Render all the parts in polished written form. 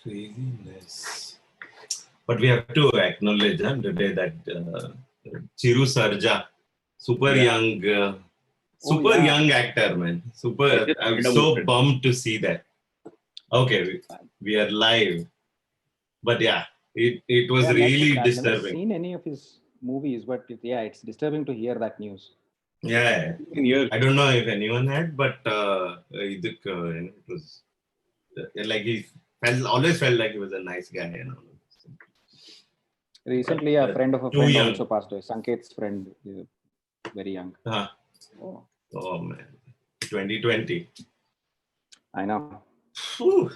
Craziness. But we have to acknowledge today that Chiru Sarja, super young young actor, man. I'm so bummed to see that. Okay, we are live. But yeah, it was really disturbing. I've never seen any of his movies, but it's disturbing to hear that news. Yeah, I don't know if anyone had, but it was like he always felt like he was a nice guy. You know. Recently, a friend of a friend also passed away. Sanket's friend, very young. Oh man, 2020. I know. Whew.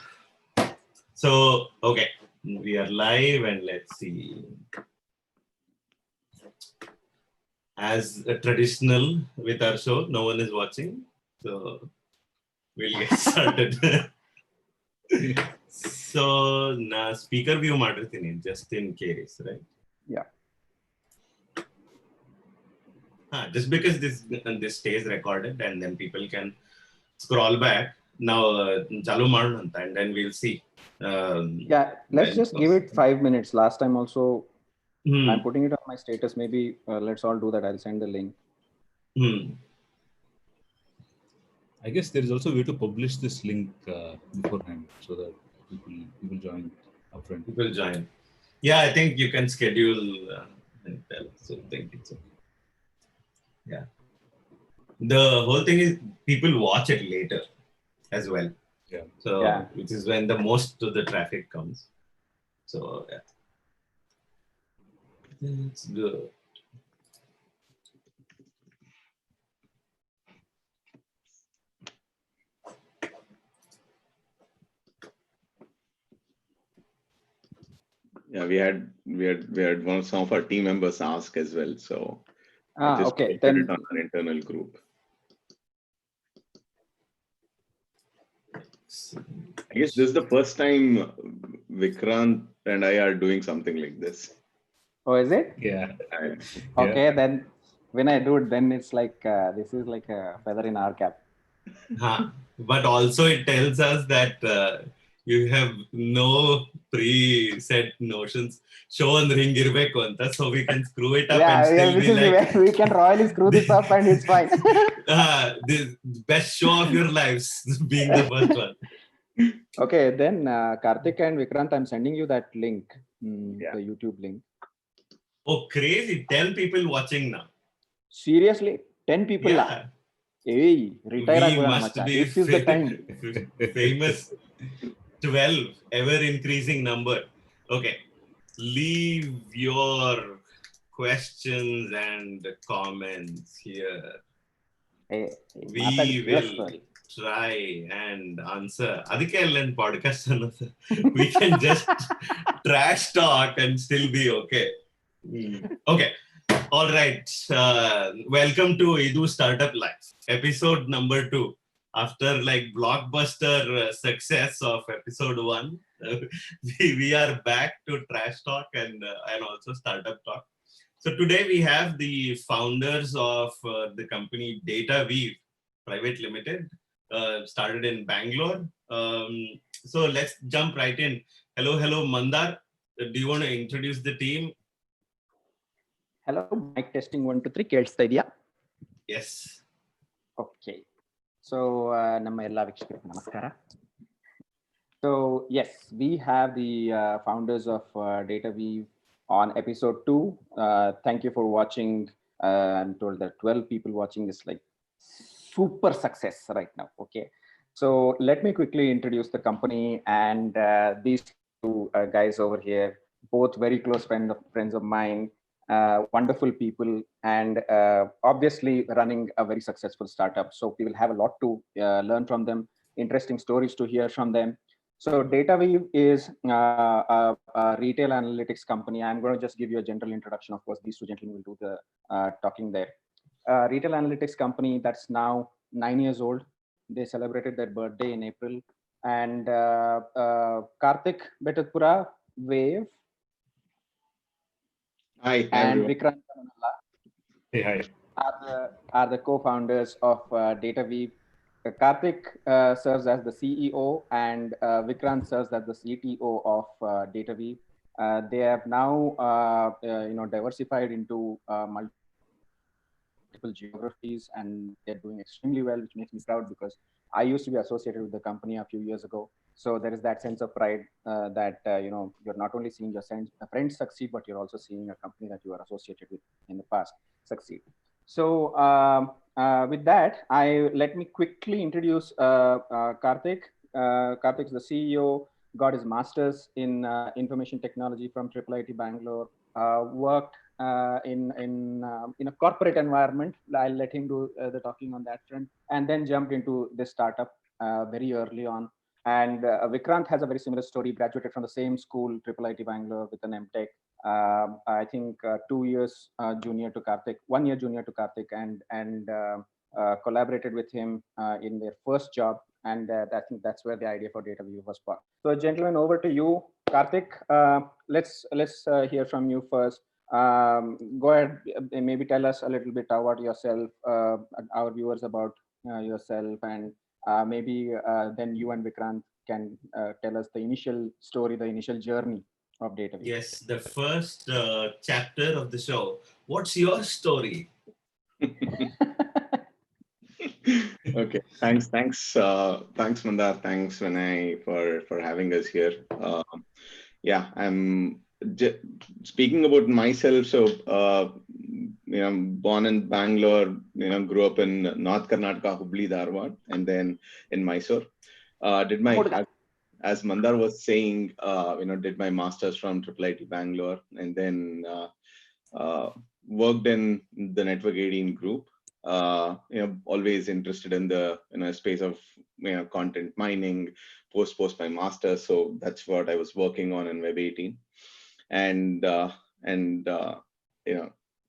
So, okay, we are live and let's see. As a traditional with our show, no one is watching. So, we'll get started. So, na speaker view madirtini just in case, right? Yeah. Just because this stays recorded and then people can scroll back. Now, chalu madanta and then we'll see. Let's just give it 5 minutes. Last time also, I'm putting it on my status. Maybe let's all do that. I'll send the link. I guess there is also a way to publish this link beforehand so that people join upfront. People join. Yeah, I think you can schedule and tell. So I think it's okay. Yeah. The whole thing is people watch it later as well. Yeah. So which is when the most of the traffic comes. So yeah. That's good. Yeah, we had some of our team members ask as well. So just okay. Then it on our internal group. I guess this is the first time Vikranth and I are doing something like this. Oh, is it? Yeah. Okay, then when I do it, then it's like this is like a feather in our cap. But also it tells us that you have no preset notions. Show and ring irbeku anta, so we can screw it up and still be like we can royally screw this up and it's fine. The best show of your lives being the first one. Okay, then Karthik and Vikranth, I'm sending you that link, the YouTube link. Oh, crazy. 10 people watching now. Seriously? 10 people? Yeah. Hey, retire. We must be this is the time. Famous 12, ever increasing number. Okay. Leave your questions and comments here. We will try and answer. Podcast. We can just trash talk and still be okay. Okay. All right. Welcome to StartUp Live, episode number 2. After like blockbuster success of episode 1, we are back to trash talk and also startup talk. So today we have the founders of the company DataWeave Private Limited, started in Bangalore. So let's jump right in. Hello, Mandar. Do you want to introduce the team? Hello, mic testing 1 2 3. ಕೇಳಿಸ್ತಾ ಇದೆಯಾ? Yes. Okay. So ನಮ್ಮ ಎಲ್ಲ ವೀಕ್ಷಕರಿಗೆ ನಮಸ್ಕಾರ. So yes, we have the founders of DataWeave on episode 2. Thank you for watching. I'm told that 12 people watching is like super success right now. Okay. So let me quickly introduce the company and these two guys over here, both very close friends of mine. Wonderful people and obviously running a very successful startup. So we will have a lot to learn from them, interesting stories to hear from them. So DataWeave is a retail analytics company. I'm going to just give you a general introduction. Of course, these two gentlemen will do the talking there. Retail analytics company that's now 9 years old. They celebrated their birthday in April. And Karthik, Bettadapura, Wave. Hi, and Vikranth Hey, hi. are the co-founders of DataWeave. Karthik serves as the CEO, and Vikranth serves as the CTO of DataWeave. They have now, diversified into multiple geographies, and they're doing extremely well, which makes me proud because I used to be associated with the company a few years ago. So there is that sense of pride that you're not only seeing your friends succeed, but you're also seeing a company that you are associated with in the past succeed. So with that, let me quickly introduce Karthik. Karthik is the CEO, got his master's in information technology from IIIT Bangalore, worked in a corporate environment. I'll let him do the talking on that front, and then jumped into this startup very early on. And Vikranth has a very similar story, graduated from the same school, IIIT Bangalore, with an MTech. I think 2 years junior to Karthik, 1 year junior to Karthik, and collaborated with him in their first job. And I think that's where the idea for DataWeave was born. So, gentlemen, over to you, Karthik. Let's hear from you first. Go ahead, maybe tell us a little bit about yourself, our viewers about yourself, and maybe then you and Vikranth can tell us the initial story, the initial journey of DataWeave. Yes, the first chapter of the show. What's your story? Okay, thanks, Mandar. Thanks, Vinay, for having us here. Yeah, I'm speaking about myself. So, born in Bangalore. Grew up in North Karnataka, Hubli, Dharwad, and then in Mysore. Did my as Mandar was saying, did my master's from IIIT Bangalore, and then worked in the network 18 group. Always interested in the space of content mining, post my master's. So that's what I was working on in Web 18, and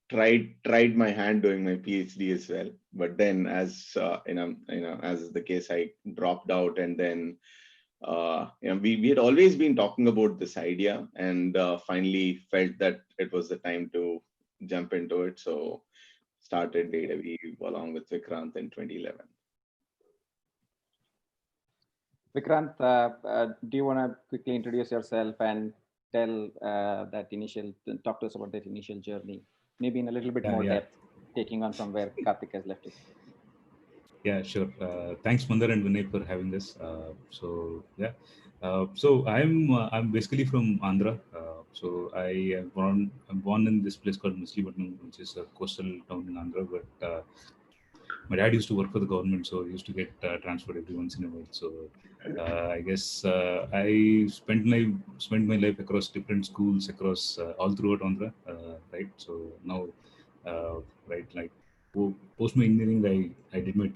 tried my hand doing my PhD as well. But then, as as is the case, I dropped out, and then we had always been talking about this idea, and finally felt that it was the time to jump into it. So started DataWeave along with Vikranth in 2011. Vikranth, do you want to quickly introduce yourself and tell talk to us about that initial journey, maybe in a little bit more depth, taking on from where Karthik has left it? Yeah, sure. Thanks, Mandar and Vinay, for having us. So I'm basically from Andhra. So I'm born in this place called Machilipatnam, which is a coastal town in Andhra. But my dad used to work for the government, so he used to get transferred every once in a while. So I guess I spent my life across different schools across all throughout Andhra, right? So now, like. Post my engineering, I did my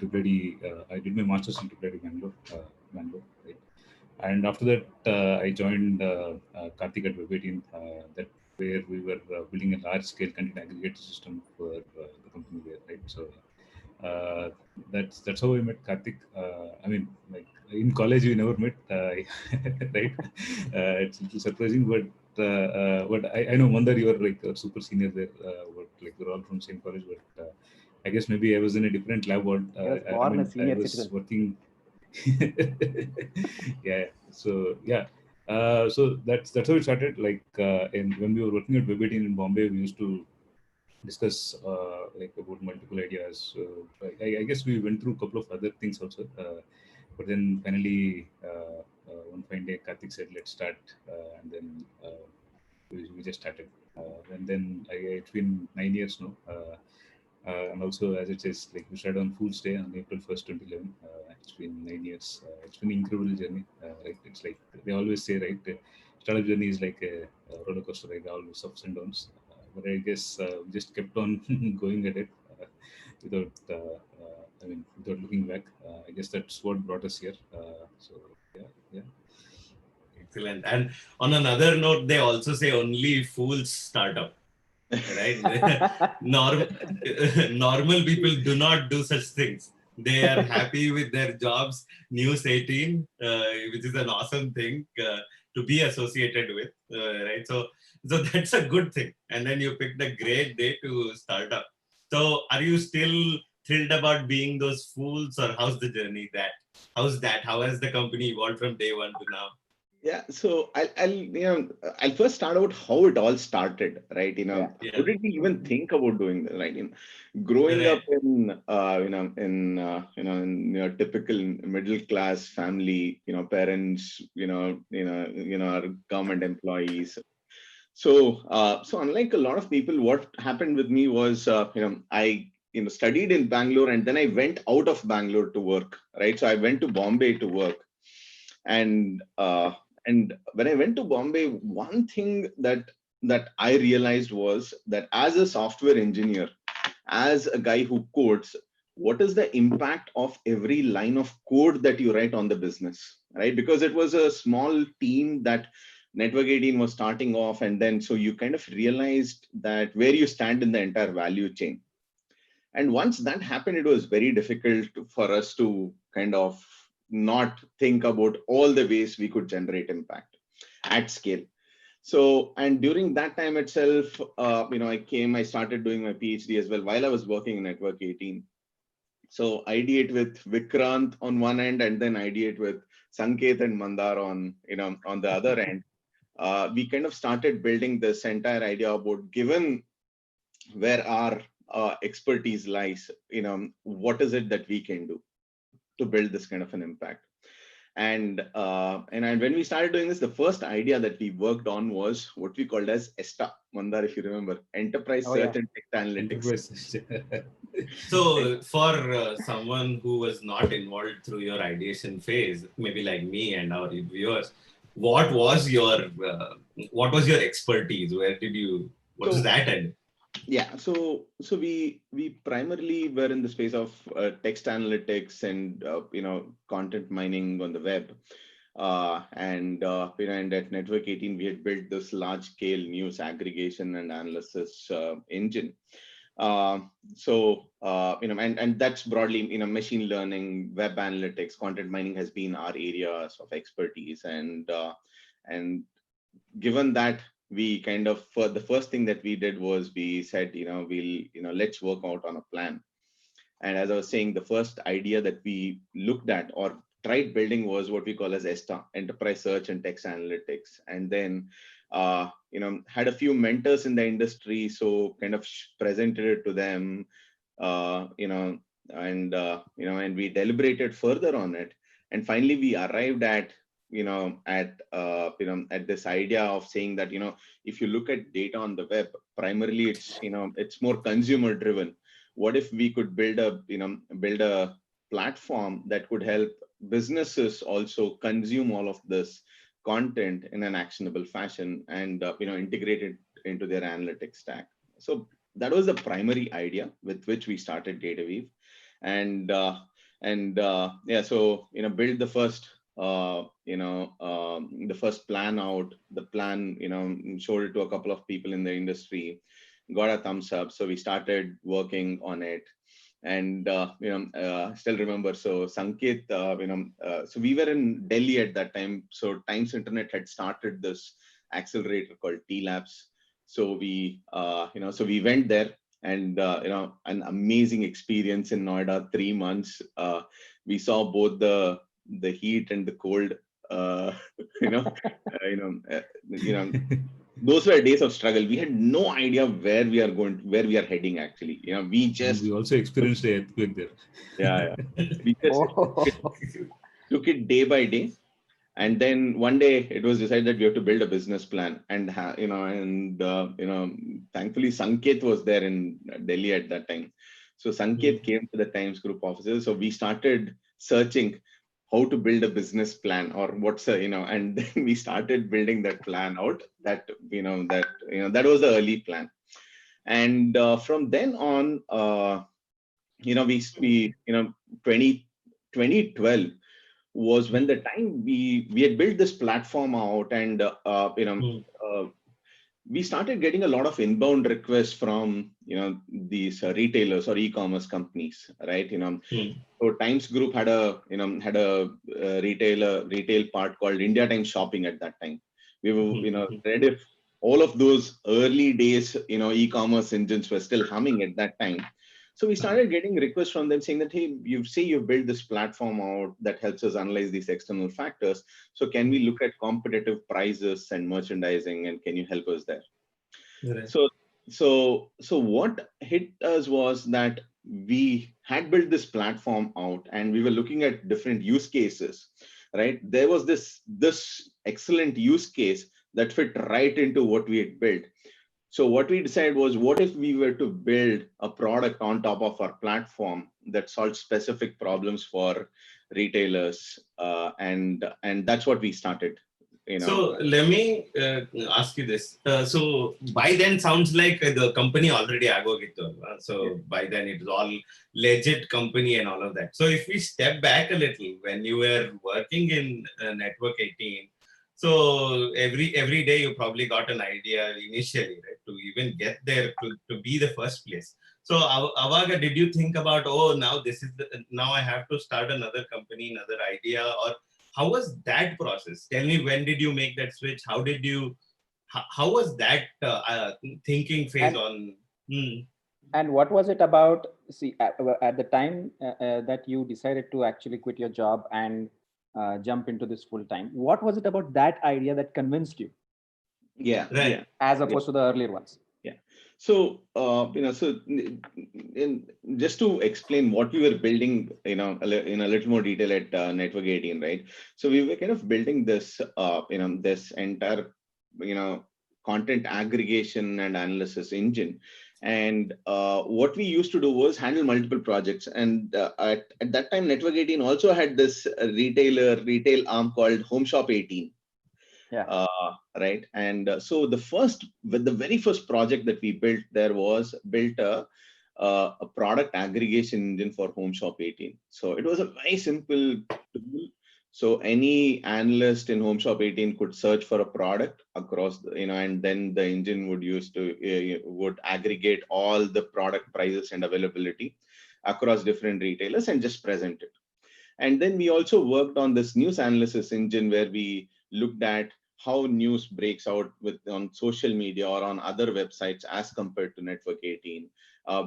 I did my master's in IIIT Bangalore, right? And after that, I joined Karthik at Web 18, that where we were building a large-scale content aggregate system for the company there, right? So that's how I met Karthik. I mean, like in college we never met, right? It's a little surprising, but I know Mandar, you are like a super senior there. We're all from same college, but I guess maybe I was in a different lab. I was working. Yeah. So yeah. So that's how it started. Like, when we were working at Web 18 in Bombay, we used to discuss about multiple ideas. I guess we went through a couple of other things also. But then finally, one fine day, Karthik said, "Let's start," and then we just started. And then it's been 9 years now. And also, as it says, like we started on Fool's Day on April 1st, 2011. It's been 9 years. It's been an incredible journey. Right? It's like they always say, right? The startup journey is like a roller coaster, right? Always ups and downs. But I guess we just kept on going at it without looking back. I guess that's what brought us here. So yeah. Excellent. And on another note, they also say only fools startup. Right? Normal people do not do such things. They are happy with their jobs. News 18, which is an awesome thing to be associated with, right? So that's a good thing. And then you picked a great day to start up. So are you still thrilled about being those fools, or how's the journey how has the company evolved from day one to now? Yeah, so I'll first start out how it all started, right? Yeah. How did we even think about doing this, right? Growing up in in your typical middle class family, parents, are government employees. So so unlike a lot of people, what happened with me was I studied in Bangalore, and then I went out of Bangalore to work, right? So I went to Bombay to work, and when I went to Bombay, one thing that I realized was that as a software engineer, as a guy who codes, what is the impact of every line of code that you write on the business, right? Because it was a small team that Network 18 was starting off, and then so you kind of realized that where you stand in the entire value chain. And once that happened, it was very difficult for us to kind of not think about all the ways we could generate impact at scale. So, and during that time itself, I started doing my PhD as well while I was working in Network 18. So ideate with Vikranth on one end, and then ideate with Sanket and Mandar on the other end. We kind of started building this entire idea about, given where our expertise lies, what is it that we can do to build this kind of an impact. And when we started doing this, the first idea that we worked on was what we called as ESTA. Mandar, if you remember, Enterprise Search and Text Analytics. So for someone who was not involved through your ideation phase, maybe like me and our viewers, what was your expertise? What was that end? Yeah, so we primarily were in the space of text analytics and content mining on the web, and at Network 18 we had built this large scale news aggregation and analysis engine. And that's broadly machine learning, web analytics, content mining has been our areas of expertise, and given that, we kind of, for the first thing that we did was we said, let's work out on a plan. And as I was saying, the first idea that we looked at or tried building was what we call as ESTA, Enterprise Search and Text Analytics. And then, had a few mentors in the industry, so kind of presented it to them, and we deliberated further on it. And finally, we arrived at this idea of saying that, if you look at data on the web, primarily it's more consumer driven. What if we could build a platform that could help businesses also consume all of this content in an actionable fashion and integrate it into their analytics stack? So that was the primary idea with which we started DataWeave, and so build the first the first plan out. The plan, showed it to a couple of people in the industry, got a thumbs up. So we started working on it. And, still remember, so Sanket, so we were in Delhi at that time. So Times Internet had started this accelerator called T-Labs. So we went there, and, an amazing experience in Noida, 3 months. We saw both the heat and the cold, those were days of struggle. We had no idea where we are heading. Actually, we also experienced the earthquake there. Yeah. We just took it day by day, and then one day it was decided that we have to build a business plan, and thankfully Sanket was there in Delhi at that time. So Sanket came to the Times Group offices. So we started searching how to build a business plan, or and then we started building that plan out. That was the early plan, and from then on, 2012 was when the time we had built this platform out, and we started getting a lot of inbound requests from these retailers or e-commerce companies, right? So Times Group had a retail part called India Times Shopping at that time. We were read if all of those early days e-commerce engines were still humming at that time. So we started getting requests from them saying that, hey, you've built this platform out that helps us analyze these external factors. So can we look at competitive prices and merchandising, and can you help us there? Right. So what hit us was that we had built this platform out and we were looking at different use cases, right? There was this excellent use case that fit right into what we had built. So what we decided was, what if we were to build a product on top of our platform that solves specific problems for retailers, and that's what we started. So let me ask you this. So by then sounds like the company already agogittu. So by then it is all legit company and all of that. So if we step back a little, when you were working in Network 18, so every day you probably got an idea initially, right, to even get there to be the first place. So Avaga, did you think about, oh, now I have to start another company, another idea, or how was that process? Tell me, when did you make that switch? How was that thinking phase on? And what was it about? See, at the time that you decided to actually quit your job and jump into this full time, what was it about that idea that convinced you? Yeah, right. Yeah. As opposed to the earlier ones. Yeah. So, just to explain what we were building, in a little more detail at Network 18, right? So we were kind of building this, this entire, content aggregation and analysis engine. And what we used to do was handle multiple projects. And at that time, Network 18 also had this retail arm called Home Shop 18. Yeah. Right. And so the very first project that we built there was a product aggregation engine for Home Shop 18. So it was a very simple tool. So any analyst in Home Shop 18 could search for a product across, and then the engine would aggregate all the product prices and availability across different retailers and just present it. And then we also worked on this news analysis engine where we looked at how news breaks out on social media or on other websites as compared to Network 18.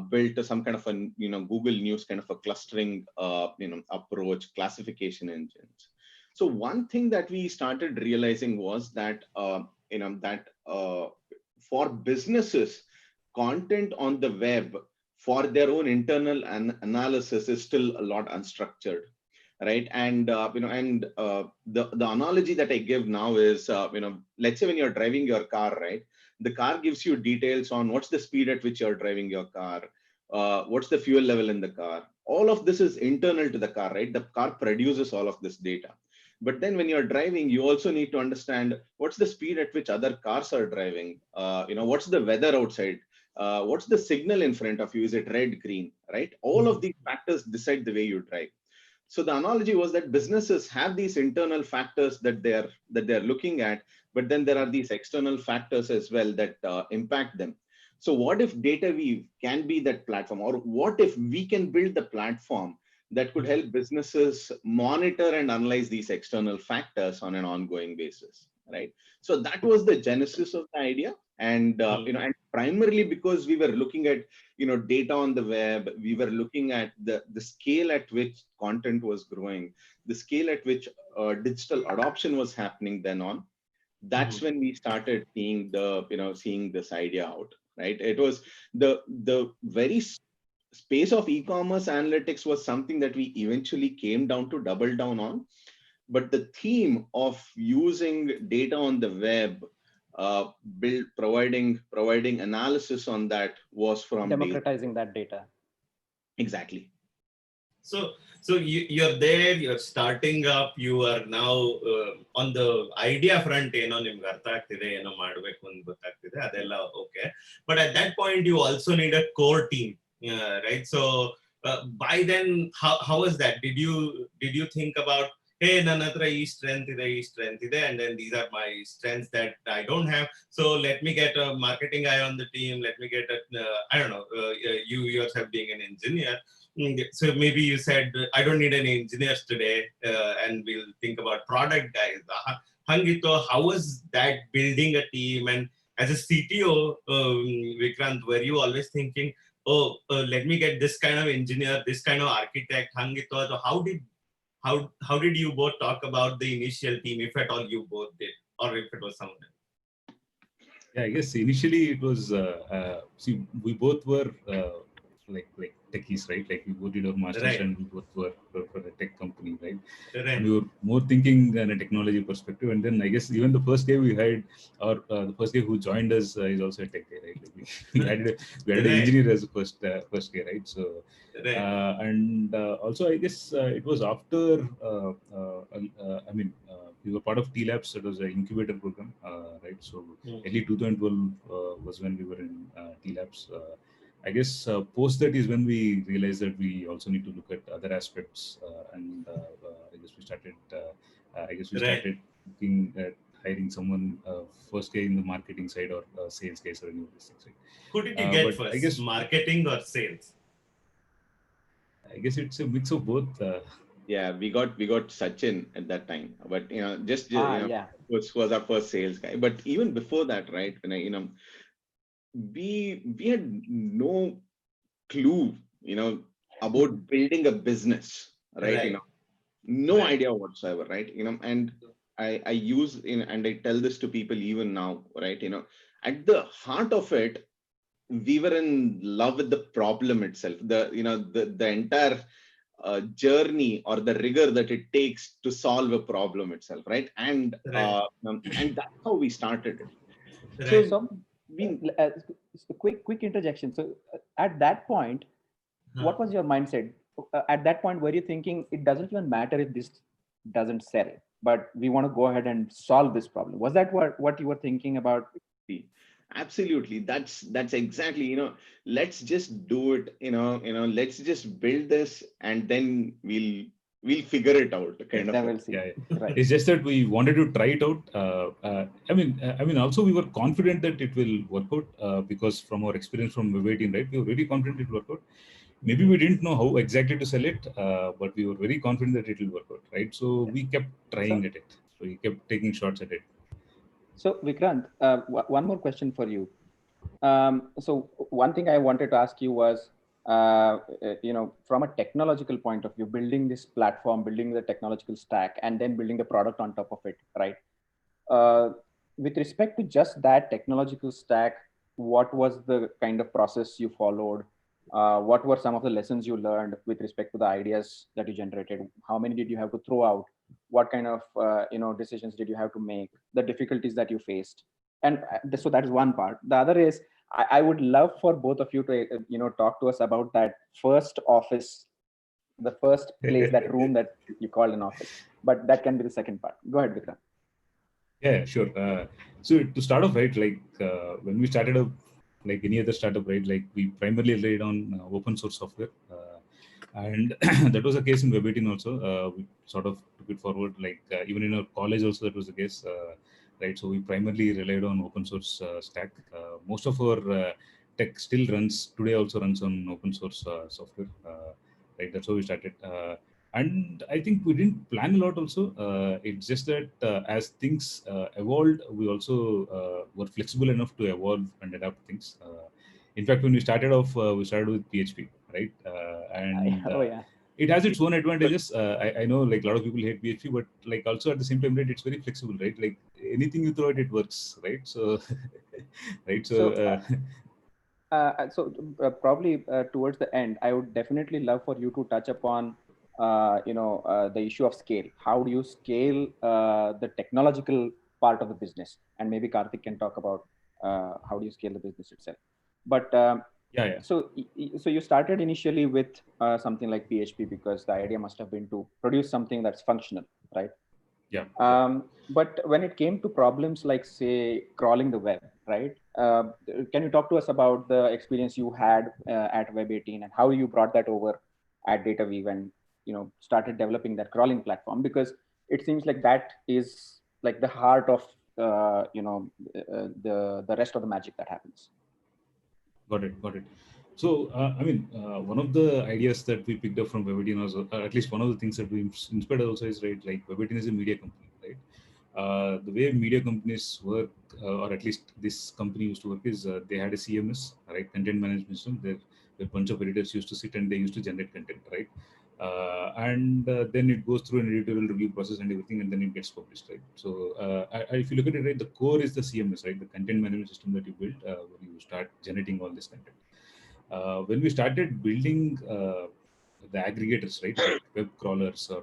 Built some kind of a Google News kind of a clustering approach, classification engines. So one thing that we started realizing was that for businesses, content on the web for their own internal analysis is still a lot unstructured. Right. And, the analogy that I give now is, let's say when you're driving your car, right, the car gives you details on what's the speed at which you're driving your car, what's the fuel level in the car. All of this is internal to the car, right? The car produces all of this data. But then when you're driving, you also need to understand what's the speed at which other cars are driving, what's the weather outside, what's the signal in front of you, is it red, green, right? All of these factors decide the way you drive. So the analogy was that businesses have these internal factors that they're looking at, but then there are these external factors as well that impact them. So what if DataWeave can be that platform, or what if we can build the platform that could help businesses monitor and analyze these external factors on an ongoing basis, right? So that was the genesis of the idea. And and primarily because we were looking at data on the web, we were looking at the scale at which content was growing, the scale at which digital adoption was happening then on. That's when we started seeing this idea out, right? It was the very space of e-commerce analytics was something that we eventually came down to double down on, but the theme of using data on the web, providing analysis on that was from democratizing that data. Exactly. So you're there, you're starting up, you are now on the idea front, nimge artha agtide, ಮಾಡಬೇಕು ಅಂತ ಗೊತ್ತಾಗ್ತಿದೆ, ಅದೆಲ್ಲ okay. But at that point, you also need a core team, right? So by then, how was that? Did you think about, hey, ನನ್ನ ಹತ್ರ ಈ strength ಇದೆ, and then these are my strengths that I don't have, so let me get a marketing guy on the team, let me get I don't know, you yourself being an engineer, so maybe you said, I don't need any engineers today, and we'll think about product guys. Hangito, how was that building a team? And as a CTO, Vikranth, were you always thinking, let me get this kind of engineer, this kind of architect. So how did you both talk about the initial team, if at all you both did, or if it was someone else? Yeah, I guess initially it was see, we both were like techies, right? Like we both did our masters, Right. and we both were for a tech company, right? Right. And we were more thinking in a technology perspective. And then I guess even the first guy we hired, or the first guy who joined us, is also a tech guy, right? Like we added an Right. engineer as the first guy, right? So Right. and also I guess it was after I mean we were part of T Labs. It was an incubator program, right? So early 2012 was when we were in T Labs. I guess post that is when we realized that we also need to look at other aspects, and I guess we started. Started looking at hiring someone, first guy in the marketing side or sales guys or any of these things. Right? Who did you get but first? I guess Marketing or sales? I guess it's a mix of both. Yeah, we got Sachin at that time, but just yeah. was our first sales guy. But even before that, right, when we had no clue, about building a business, right? No idea whatsoever, right? And I use and I tell this to people even now, right? At the heart of it, we were in love with the problem itself, the entire journey or the rigor that it takes to solve a problem itself, right? And that's how we started it. So quick interjection. So at that point, what was your mindset? At that point, were you thinking it doesn't even matter if this doesn't sell, but we want to go ahead and solve this problem? Was that what you were thinking about? Absolutely. That's exactly, let's just do it, let's just build this and then we'll figure it out. Kind of. We'll see. Yeah. Right. It's just that we wanted to try it out. I mean, also we were confident that it will work out because from our experience from Web18, right, we were very confident it will work out. Maybe we didn't know how exactly to sell it, but we were very confident that it will work out, right? So we kept trying at it. So we kept taking shots at it. So Vikranth, one more question for you. So one thing I wanted to ask you was, from a technological point of view, building this platform, building the technological stack, and then building the product on top of it, right? With respect to just that technological stack, what was the kind of process you followed? What were some of the lessons you learned with respect to the ideas that you generated? How many did you have to throw out? What kind of decisions did you have to make? The difficulties that you faced, and so that is one part. The other is I would love for both of you to talk to us about that first office, the first place, that room that you called an office. But that can be the second part. Go ahead, Vikranth. Yeah, sure. So to start off, right, like when we started up, like any other startup, right, like we primarily relied on open source software. And that was the case in Web18 also. We sort of took it forward, like even in our college also that was the case, right? So we primarily relied on open source stack. Most of our tech still runs today, also runs on open source software, right? That's how we started. And I think we didn't plan a lot also. It's just that as things evolved, we also were flexible enough to evolve and adapt things. In fact, when we started off, we started with PHP, right? It has its own advantages. I know like a lot of people hate PHP, but like also at the same time, right, it's very flexible, right? Like anything you throw at it works, right? So, right. So, probably towards the end, I would definitely love for you to touch upon the issue of scale. How do you scale the technological part of the business? And maybe Karthik can talk about how do you scale the business itself. But So you started initially with something like PHP because the idea must have been to produce something that's functional, right? Yeah. But when it came to problems like, say, crawling the web, right? Can you talk to us about the experience you had at Web18 and how you brought that over at DataWeave and started developing that crawling platform? Because it seems like that is like the heart of the rest of the magic that happens. Got it. So, I mean, one of the ideas that we picked up from Web18 was, at least one of the things that we inspired also is, right, like Web18 is a media company, right? The way media companies work, or at least this company used to work, is they had a CMS, right, content management system. There a bunch of editors used to sit and they used to generate content, right? And then it goes through an editorial review process and everything, and then it gets published, right? So if you look at it, right, the core is the CMS, right, the content management system that you build when you start generating all this content. When we started building the aggregators, right, like web crawlers, or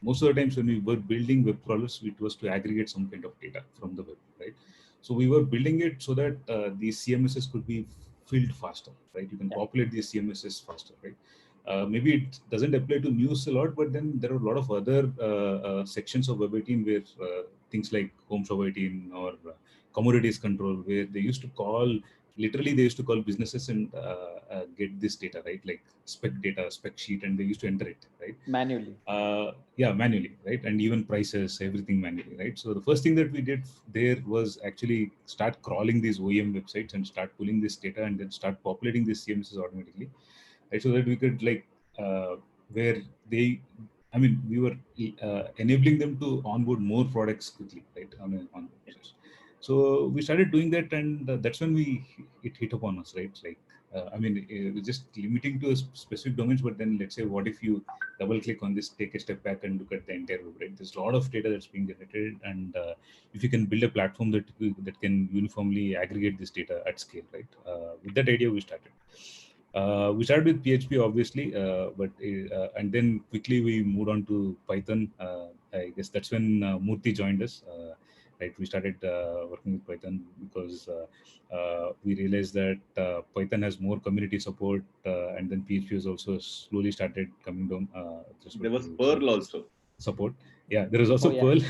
most of the times when we were building web crawlers, it was to aggregate some kind of data from the web, right? So we were building it so that these CMSs could be filled faster, right? You can populate these CMSs faster, right? Maybe it doesn't apply to news a lot, but then there are a lot of other sections of Web 18 where things like Home Shop 18 or commodities control, where they used to call, literally they used to call businesses and get this data, right? Like spec data, spec sheet, and they used to enter it, right? Manually. Yeah, manually, right? And even prices, everything manually, right? So the first thing that we did there was actually start crawling these OEM websites and start pulling this data and then start populating these CMSs automatically, right? So that we could where they, I mean, we were enabling them to onboard more products quickly, right? On users. So we started doing that, and that's when it hit upon us, right? Like, I mean, we're just limiting to a specific domains, but then let's say, what if you double click on this, take a step back and look at the entire web, right? There's a lot of data that's being generated, and if you can build a platform that can uniformly aggregate this data at scale, right? With that idea, we started. We started with PHP, obviously, and then quickly we moved on to Python. I guess that's when Murthy joined us. Right, we started working with Python because we realized that Python has more community support, and then PHP has also slowly started coming down. There was Perl also. Support. Yeah, there is also Perl.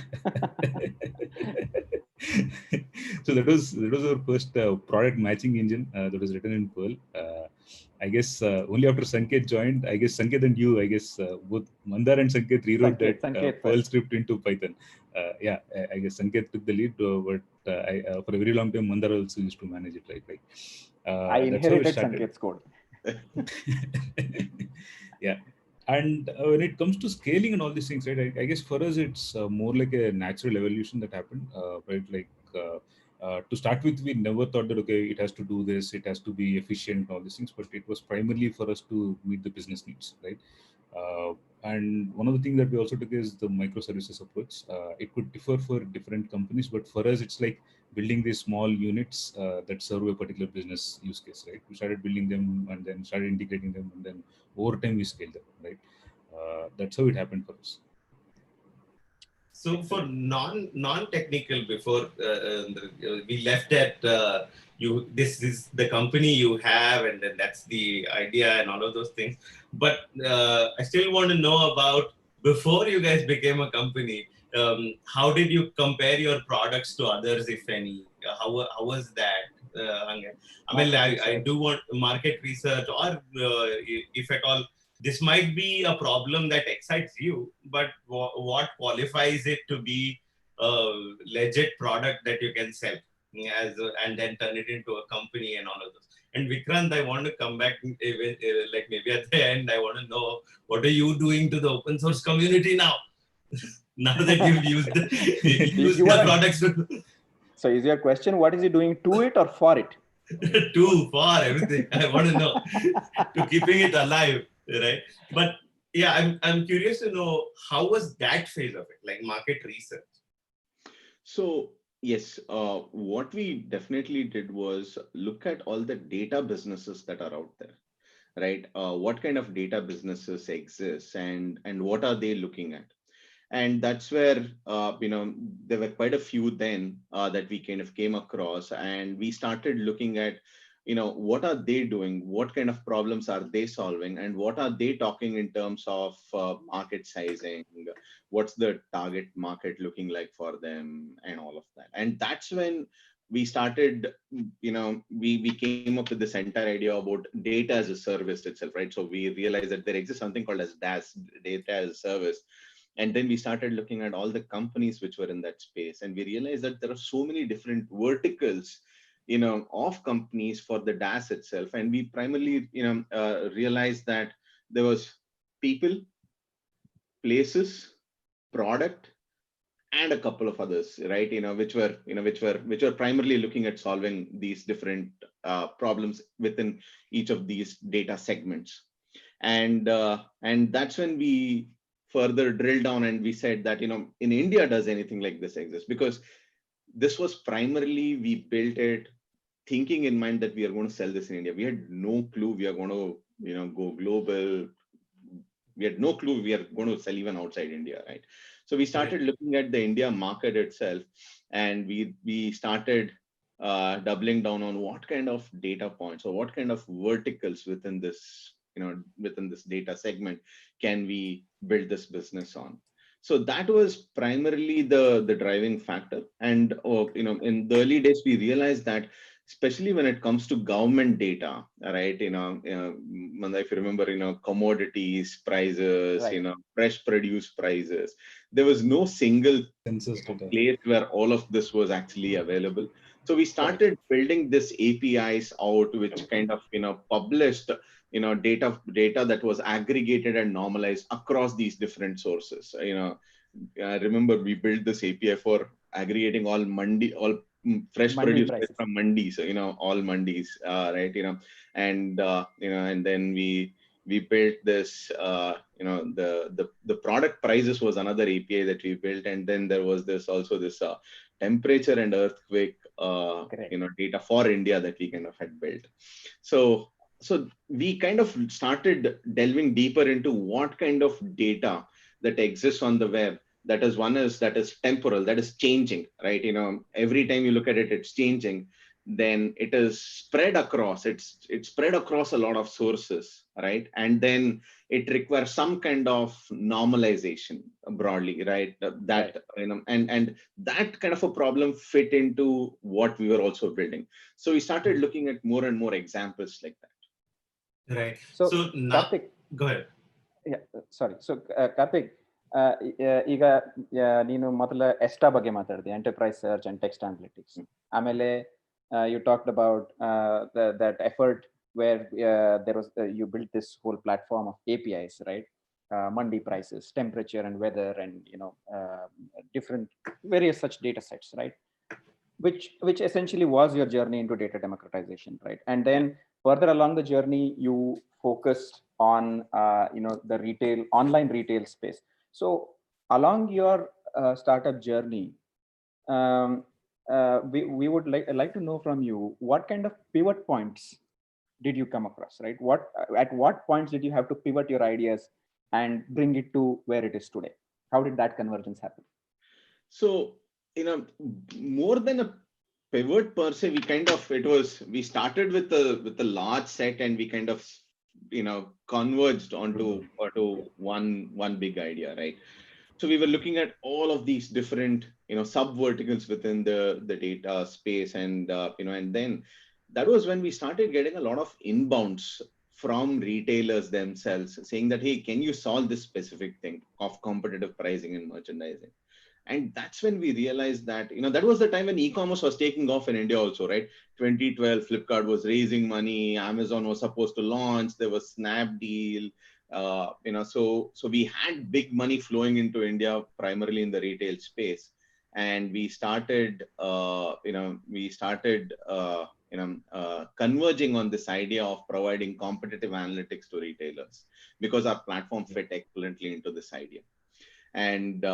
So that was our first product matching engine that was written in Perl. I guess only after Sanket joined, I guess Sanket and you, I guess both Mandar and Sanket rewrote that Perl script into Python. Yeah, I guess Sanket took the lead, but for a very long time, Mandar also used to manage it, right? Like, I inherited Sanket's code. Yeah. And when it comes to scaling and all these things, right, I guess for us, it's more like a natural evolution that happened, right? Like, to start with, we never thought that, okay, it has to do this, it has to be efficient, all these things, but it was primarily for us to meet the business needs, right? And one of the things that we also took is the microservices approach. It could differ for different companies, but for us, it's like building these small units that serve a particular business use case, right? We started building them and then started integrating them, and then over time we scaled them, right? That's how it happened for us. So for non-technical, before we left at this is the company you have, and then that's the idea and all of those things. But I still want to know about, before you guys became a company, how did you compare your products to others, if any? How was that? I mean, I do want market research, or if at all, this might be a problem that excites you, but what qualifies it to be a legit product that you can sell and then turn it into a company and all of those? And Vikranth, I want to come back, like maybe at the end, I want to know, what are you doing to the open source community now? Now that you've used the products. So is your question, what is he doing to it or for it? For everything. I want to know. To keeping it alive, right? But yeah, I'm curious to know, how was that phase of it, like market research? So yes, what we definitely did was look at all the data businesses that are out there, right? What kind of data businesses exist, and what are they looking at? And that's where there were quite a few then that we kind of came across, and we started looking at what are they doing, what kind of problems are they solving, and what are they talking in terms of market sizing, what's the target market looking like for them, and all of that. And that's when we started, we came up with this entire idea about data as a service itself, right? So we realized that there exists something called as DaaS, data as a service. And then we started looking at all the companies which were in that space, and we realized that there are so many different verticals of companies for the DaaS itself. And we primarily realized that there was people, places, product, and a couple of others, right? Which were primarily looking at solving these different problems within each of these data segments. And that's when we further drilled down and we said that, in India, does anything like this exist? Because this was primarily, we built it thinking in mind that we are going to sell this in India. We had no clue we are going to, go global. We had no clue we are going to sell even outside India, right? So we started looking at the India market itself, and we started doubling down on what kind of data points or what kind of verticals within this data segment can we build this business on. So that was primarily the driving factor. And in the early days, we realized that, especially when it comes to government data, right? Manda, if you remember, commodities prices, Right. Fresh produce prices, there was no single Census data. place where all of this was actually available. So we started building this APIs out, which kind of published data that was aggregated and normalized across these different sources. I remember we built this API for aggregating all fresh Mandi produce prices from mandis, all mandis, right? And then we built this, the product prices was another API that we built, and then there was this temperature and earthquake data for India that we kind of had built. So we kind of started delving deeper into what kind of data that exists on the web. That is temporal, that is changing, right? Every time you look at it, it's changing. Then it is spread across. It's spread across a lot of sources, right? And then it requires some kind of normalization broadly, right? That and that kind of a problem fit into what we were also building. So we started looking at more and more examples like that. Right. So now, Karthik, go ahead. Yeah, sorry. So Karthik, ಈಗ ನೀನು ಮೊದಲ ಎಸ್ಟಾ ಬಗ್ಗೆ ಮಾತಾಡಿದೆ, enterprise search and text analytics. ಆಮೇಲೆ you talked about that effort where there was you built this whole platform of APIs, right? Mandi prices, temperature and weather, and different various such data sets, right? Which essentially was your journey into data democratization, right? And then further along the journey, you focused on the online retail space. So along your startup journey, we would like to know from you, what kind of pivot points did you come across, right? At what points did you have to pivot your ideas and bring it to where it is today? How did that convergence happen? So more than a pivot per se, we started with a large set, and we kind of converged onto one big idea, right? So we were looking at all of these different sub verticals within the data space, and and then that was when we started getting a lot of inbounds from retailers themselves saying that, hey, can you solve this specific thing of competitive pricing and merchandising? And that's when we realized that, that was the time when e-commerce was taking off in India also, right? 2012, Flipkart was raising money, Amazon was supposed to launch, there was Snapdeal, so we had big money flowing into India, primarily in the retail space. And we started, converging on this idea of providing competitive analytics to retailers, because our platform fit excellently into this idea. And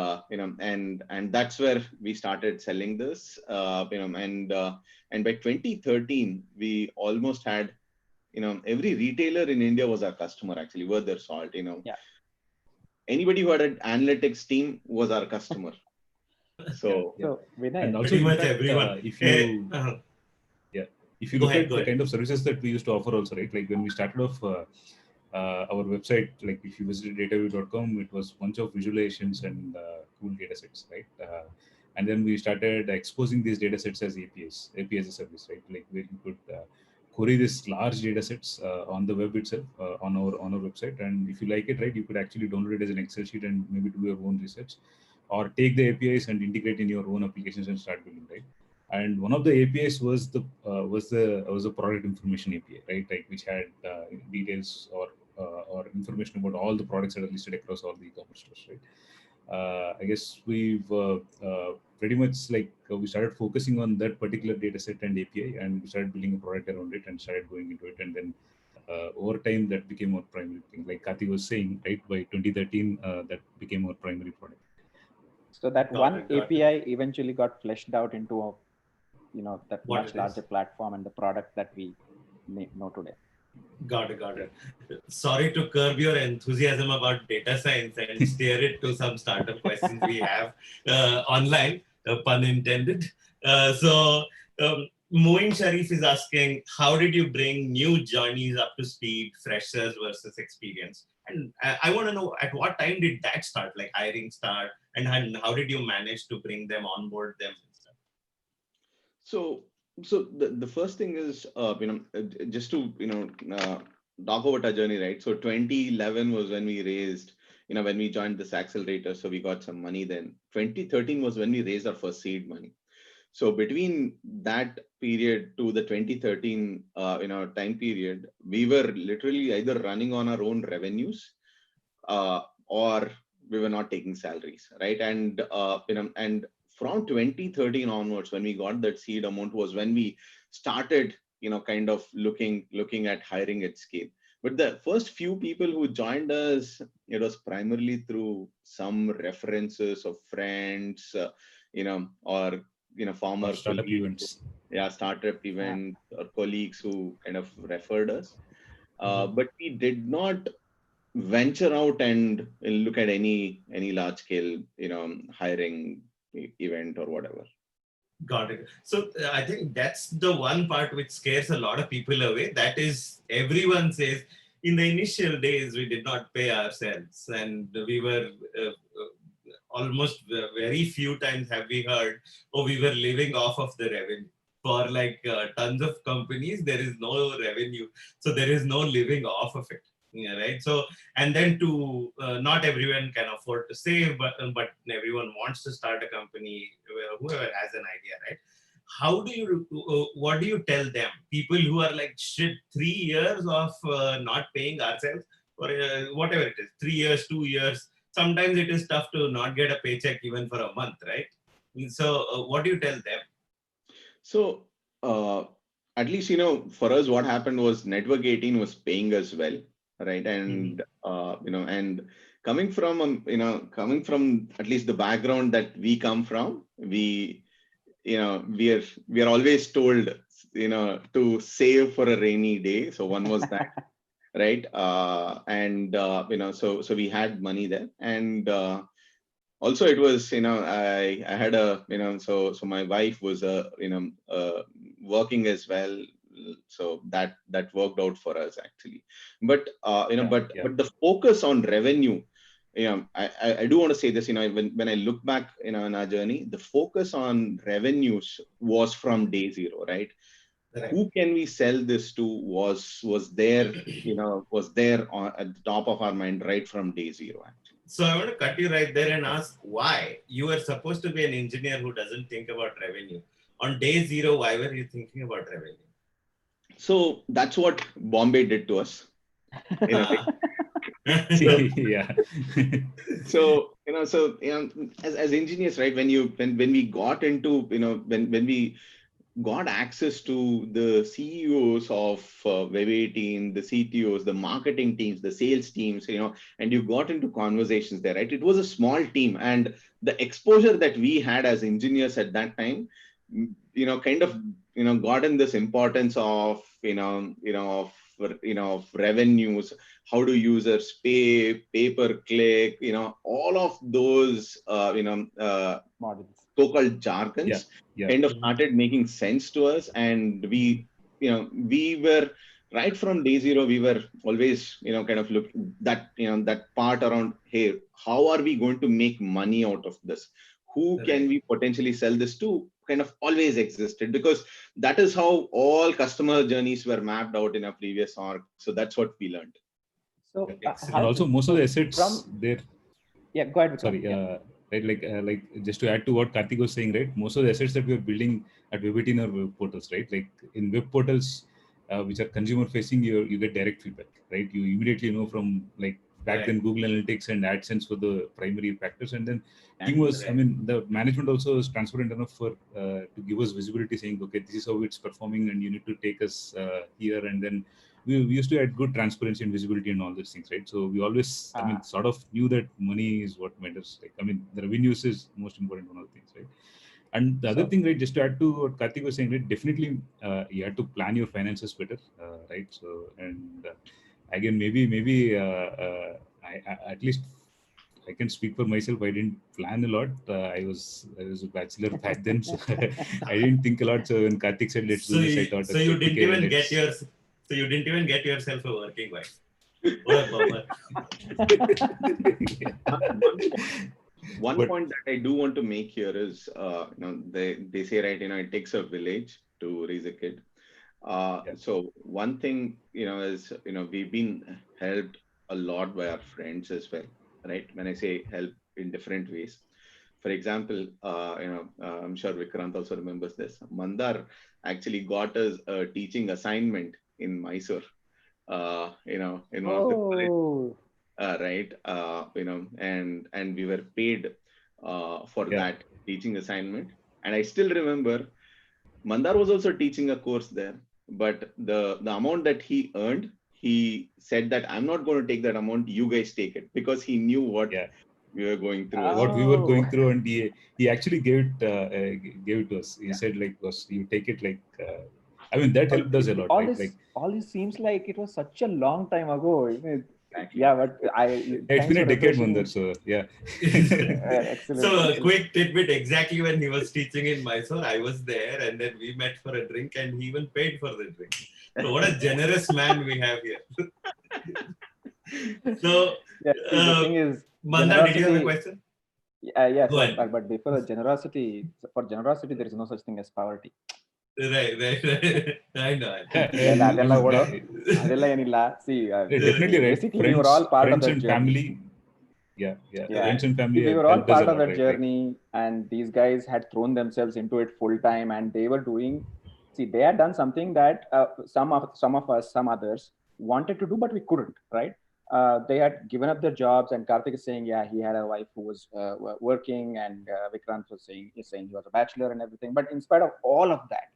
and that's where we started selling this, and by 2013 we almost had every retailer in India was our customer, actually, worth their salt. Anybody who had an analytics team was our customer. So Vinay, and also pretty much fact, everyone. If you look at the kind of services that we used to offer also, right? Like when we started off our website, like if you visited DataWeave.com, it was a bunch of visualizations and cool data sets, right? And then we started exposing these data sets as APIs as a service, right? Like where you could query these large data sets on the web itself, on our website. And if you like it, right, you could actually download it as an Excel sheet and maybe do your own research, or take the APIs and integrate in your own applications and start building, right? And one of the APIs was the product information API, right? Like which had details or information about all the products that are listed across all the e-commerce stores, right? I guess we've pretty much we started focusing on that particular data set and API, and we started building a product around it and started going into it. And then over time, that became our primary thing. Like Karthik was saying, right, by 2013, that became our primary product. So that one API eventually got fleshed out into a, that much larger platform and the product that we know today. Got it. Sorry to curb your enthusiasm about data science and steer it to some startup questions we have online, pun intended. Moin Sharif is asking, how did you bring new journeys up to speed, freshers versus experience? And I want to know, at what time did that start, like hiring start, and how did you manage to bring them, onboard them and stuff? So the first thing is, just to, talk about our journey, right? So 2011 was when we raised, when we joined this accelerator. So we got some money then. 2013 was when we raised our first seed money. So between that period to the 2013, time period, we were literally either running on our own revenues, or we were not taking salaries, right? And, and from 2013 onwards, when we got that seed amount, was when we started, kind of looking at hiring at scale. But the first few people who joined us, it was primarily through some references of friends, or former startup events. Yeah, startup events or colleagues who kind of referred us. But we did not venture out and look at any large scale, hiring event or whatever. Got it. So I think that's the one part which scares a lot of people away. That is, everyone says in the initial days we did not pay ourselves, and we were almost very few times have we heard, oh, we were living off of the revenue. For like tons of companies, there is no revenue, so there is no living off of it. Yeah, right. So, and then to not everyone can afford to save, but everyone wants to start a company. Whoever has an idea, right? How do you? What do you tell them? People who are like, shit, 3 years of not paying ourselves, or whatever it is, 3 years, 2 years. Sometimes it is tough to not get a paycheck even for a month, right? So, what do you tell them? So, at least, for us, what happened was Network 18 was paying us well, right? And, and coming from at least the background that we come from, we are always told, to save for a rainy day. So one was that, right? So we had money there. And, also it was, I had a, so my wife was, working as well. So that worked out for us actually. But, but the focus on revenue, I do want to say this, when I look back, in our journey, the focus on revenues was from day zero, right? Right. Who can we sell this to was there, at the top of our mind right from day zero, actually. So I want to cut you right there and ask why. You were supposed to be an engineer who doesn't think about revenue. On day zero, why were you thinking about revenue? So that's what Bombay did to us. Yeah. So as engineers, right? When we got into, when we got access to the CEOs of Web18, the CTOs, the marketing teams, the sales teams, and you got into conversations there, right? It was a small team, and the exposure that we had as engineers at that time, kind of, got in this importance of, of revenues, how do users pay, pay per click, all of those, models, so-called jargons, kind of started making sense to us. And we were right from day zero, we were always, kind of look that, that part around, hey, how are we going to make money out of this? Who can we potentially sell this to? Kind of always existed, because that is how all customer journeys were mapped out in our previous org. So that's what we learned. So, and also most of the assets there. Yeah, go ahead. Sorry. Right, like just to add to what Karthik was saying, right? Most of the assets that we are building at Web18 are web portals, right? Like in web portals, which are consumer facing, you get direct feedback, right? You immediately know from like back then Google Analytics and AdSense were the primary factors, and then team was, I mean, the management also was transparent enough for to give us visibility, saying, okay, this is how it's performing, and you need to take us here, and then we used to have good transparency and visibility and all these things, right? So we always, I mean, sort of knew that money is what matters. Like, I mean, the revenues is most important one of the things, right? And the other thing, right, just to add to what Karthik was saying, right, definitely you have to plan your finances better, right? So, and again, maybe I at least I can speak for myself. I didn't plan a lot. I was a bachelor back then, so I didn't think a lot. So when Karthik said, "Let's do this," I thought, so you didn't even get your, so you didn't even get yourself a working wife. What a bummer. One point that I do want to make here is, they say, right, it takes a village to raise a kid. So one thing, is, we've been helped a lot by our friends as well, right? When I say help in different ways. For example, I'm sure Vikranth also remembers this. Mandar actually got us a teaching assignment in Mysore, in one of the colleges. Right, and we were paid for that teaching assignment. And I still remember Mandar was also teaching a course there, but the amount that he earned, he said that I'm not going to take that amount, you guys take it, because he knew what we were going through. What we were going through, and he actually gave it to us. He said, like, you take it, like, I mean, that helped us a lot, right? All this seems like it was such a long time ago. Exactly. Yeah, but it's been a decade, Mandar, so yeah. Excellent. So a quick tidbit, exactly when he was teaching in Mysore, I was there, and then we met for a drink, and he even paid for the drink. So what a generous man we have here. So, the thing is, Mandar, did you have a question? Yes, but before generosity, there is no such thing as poverty. Right. I know. See, definitely, right. Basically, we were all part of that journey. Friends and family. We were all part of that journey, and these guys had thrown themselves into it full time, and they were doing. See, they had done something that some of us, some others wanted to do, but we couldn't. Right? They had given up their jobs, and Karthik is saying, he had a wife who was working, and Vikranth was saying he was a bachelor and everything. But in spite of all of that,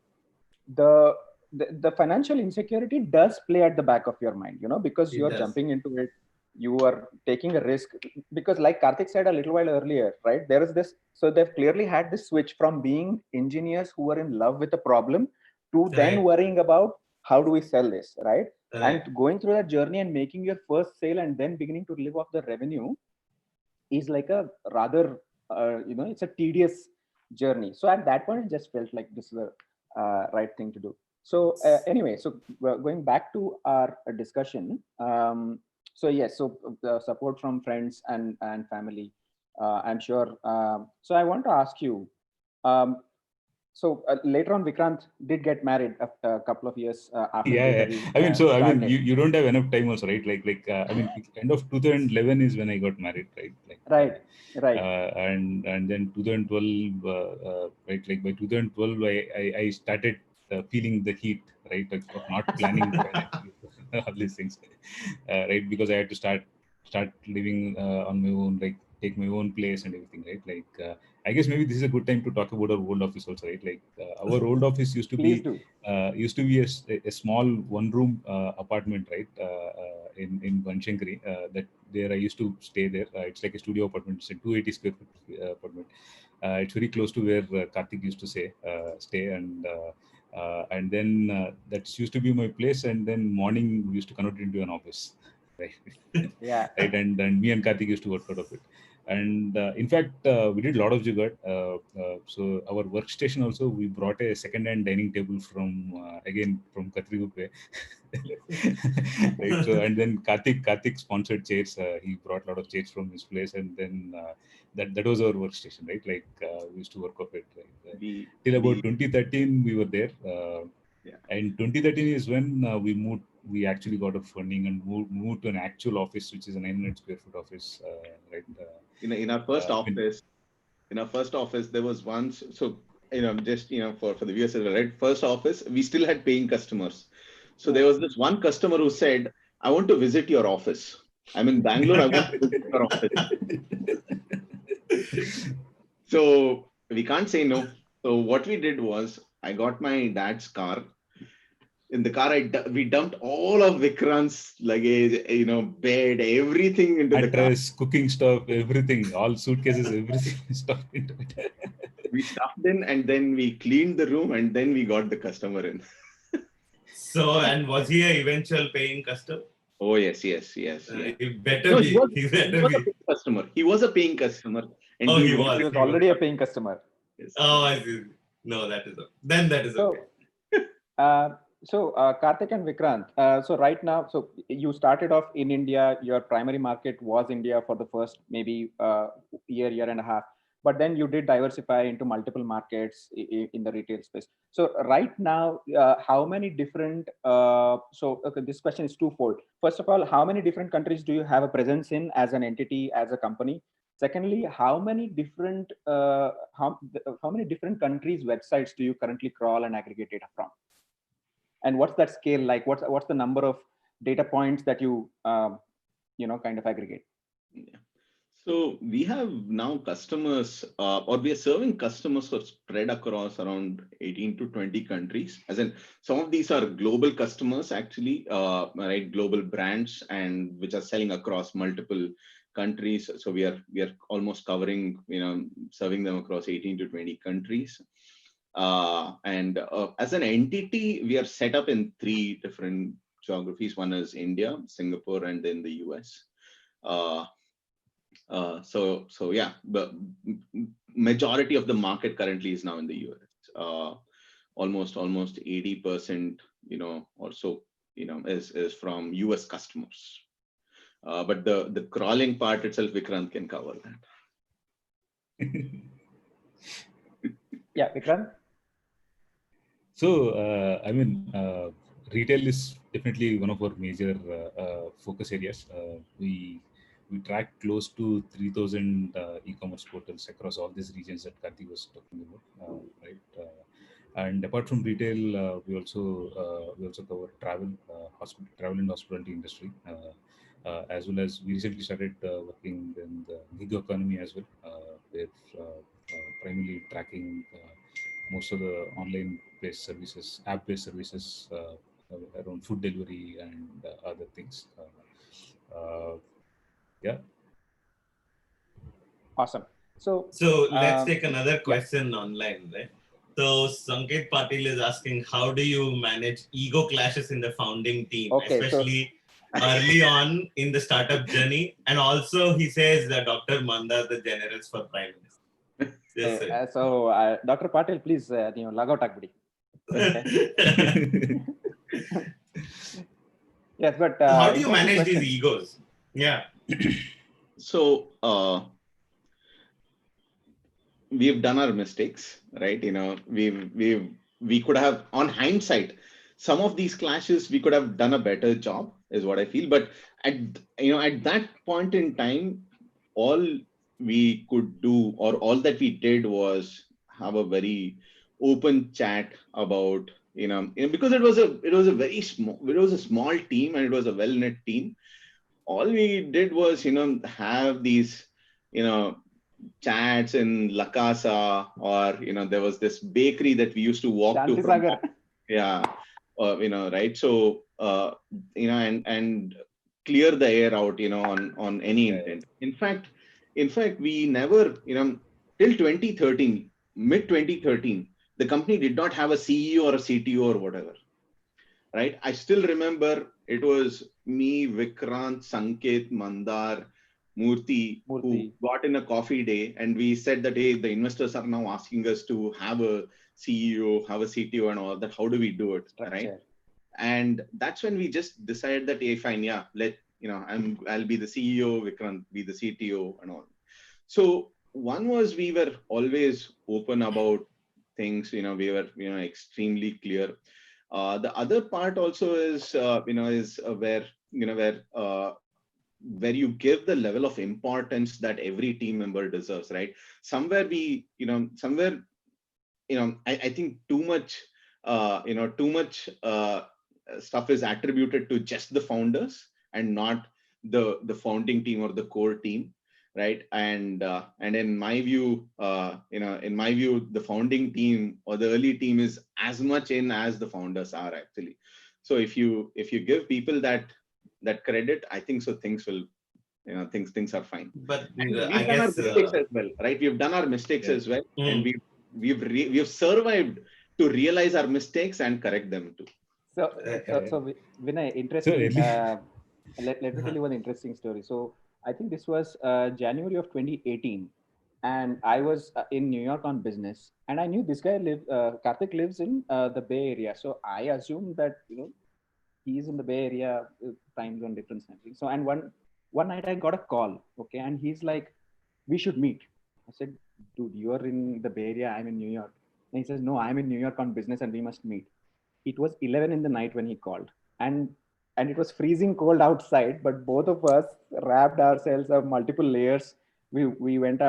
the financial insecurity does play at the back of your mind, because you're jumping into it, you are taking a risk, because like Karthik said a little while earlier, right, there is this, so they've clearly had this switch from being engineers who were in love with the problem to then worrying about how do we sell this, right? And going through that journey and making your first sale and then beginning to live off the revenue is like a rather it's a tedious journey. So at that point it just felt like this is the right thing to do. So anyway, so going back to our discussion, so yes, so the support from friends and family, I'm sure. So I want to ask you, so later on, Vikranth did get married a couple of years after. I mean, so started. I mean, you don't have enough time also, right? Like I mean, end of 2011 is when I got married, right? Like, right. And then 2012, right? Like by 2012, I started feeling the heat, right? Like of not planning all these things, right? Because I had to start living on my own, like take my own place and everything, right? Like I guess maybe this is a good time to talk about our old office also, right? Like our old office used to be a small one-room apartment, right? In Banshankari, that there I used to stay there. It's like a studio apartment. It's a 280 square foot apartment. It's very close to where Karthik used to stay, and then that used to be my place. And then morning we used to convert it into an office, right? Right. And me and Karthik used to work out of it. And in fact, we did a lot of jugaad. So our workstation also, we brought a second-hand dining table from Katriguppe. Right. So and then Karthik sponsored chairs. He brought a lot of chairs from his place, and then that was our workstation, right? Like we used to work off it. Right? Till about 2013, we were there. And 2013 is when we moved. We actually got a funding and moved to an actual office, which is a 900 square foot office, right? In our first office, there was once. So just for the viewers, right? First office, we still had paying customers. So there was this one customer who said, "I want to visit your office." I'm in Bangalore. I want to visit our office. So we can't say no. So what we did was, I got my dad's car. In the car, we dumped all of Vikranth's luggage, bed, everything into the car. Address, cooking stuff, everything, all suitcases, everything stuff into it. We stuffed in, and then we cleaned the room, and then we got the customer in. So, and was he an eventual paying customer? Oh, yes. He better No, be. he was He a better be. paying customer. He was a paying customer. And Oh, he was. He was already a paying customer. Yes. Oh, I see. No, that is okay. Then that is So, okay. Karthik and Vikranth, so right now, so you started off in India, your primary market was India for the first maybe year and a half, but then you did diversify into multiple markets in the retail space. So right now, how many different, this question is twofold. First of all, how many different countries do you have a presence in as an entity, as a company? Secondly, how many different countries' websites do you currently crawl and aggregate data from? And what's that scale like? What's the number of data points that you kind of aggregate? Yeah. So we have now customers, or we are serving customers who are spread across around 18 to 20 countries. As in, some of these are global customers, actually, right? Global brands, and which are selling across multiple countries. So we are almost covering, serving them across 18 to 20 countries. And as an entity, we are set up in 3 different geographies. One is India, Singapore, and then the US. So yeah, the majority of the market currently is now in the US. Almost 80%, or so, is from US customers. But the crawling part itself, Vikranth can cover that. Yeah, Vikranth. So, retail is definitely one of our major focus areas. We track close to 3,000 e-commerce portals across all these regions that Karthik was talking about, right? And apart from retail, we also cover travel, travel and hospitality industry, as well as we recently started working in the gig economy as well, with primarily tracking most of the online-based services, app-based services around food delivery and other things. Yeah. Awesome. So let's take another question online, right? So Sanket Patil is asking, how do you manage ego clashes in the founding team, especially early on in the startup journey? And also he says that Dr. Mandar, the generals for Prime Minister. Yes, Dr. Patil, please, log out agbidi. Yes, but how do you manage these egos? Yeah. So we've done our mistakes, right? We could have, on hindsight, some of these clashes we could have done a better job, is what I feel. But at that point in time, all we could do, or all that we did, was have a very open chat about, because it was a very small team, and it was a well-knit team. All we did was, have these, chats in La Casa, or, there was this bakery that we used to walk to. Yeah. Right. So, and clear the air out, on any intent. In fact, we never, till 2013, mid 2013, the company did not have a CEO or a CTO or whatever. Right. I still remember it was me, Vikranth, Sanket, Mandar, Murthy, who got in a coffee day, and we said that, hey, the investors are now asking us to have a CEO, have a CTO, and all that. How do we do it? Right. And that's when we just decided that, hey, fine, yeah, I'll be the CEO, Vikranth be the CTO, and all. So one was, we were always open about things, we were, extremely clear. The other part also is, where you give the level of importance that every team member deserves, right? Somewhere I think too much stuff is attributed to just the founders, and not the founding team or the core team, right? And in my view, the founding team or the early team is as much in as the founders are actually. So if you give people that credit, I think so things will, things are fine. But And I we've done our guess mistakes as well, right? We've done our mistakes as well, and we've survived to realize our mistakes and correct them too. So Vinay, interesting. Let me tell you one interesting story. So I think this was January of 2018, and I was in New York on business, and I knew this guy Karthik lives in the Bay Area. So I assumed that he's in the Bay Area, time zone difference and everything. So and one night I got a call, okay, and he's like, "We should meet." I said, "Dude, you're in the Bay Area. I'm in New York." And he says, "No, I'm in New York on business, and we must meet." It was 11 in the night when he called, and it was freezing cold outside, but both of us wrapped ourselves up multiple layers. We went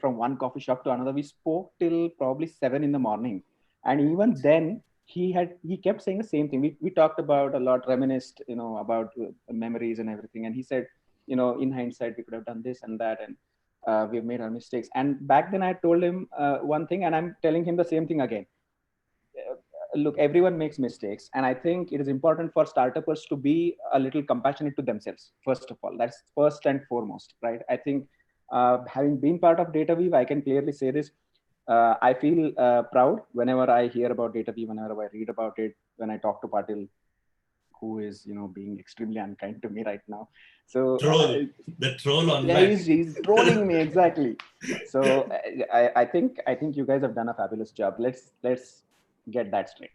from one coffee shop to another. We spoke till probably 7 in the morning, and even then he kept saying the same thing. We talked about a lot, reminisced about memories and everything, and he said, in hindsight we could have done this and that, and we've made our mistakes. And back then I told him one thing, and I'm telling him the same thing again. Look, everyone makes mistakes, and I think it is important for startups to be a little compassionate to themselves. First of all, that's first and foremost, right? I think having been part of DataWeave, I can clearly say this. I feel proud whenever I hear about DataWeave, whenever I read about it, when I talk to Patil, who is being extremely unkind to me right now. So the troll online. Yeah, he's trolling me exactly. So I think you guys have done a fabulous job. Let's get that straight.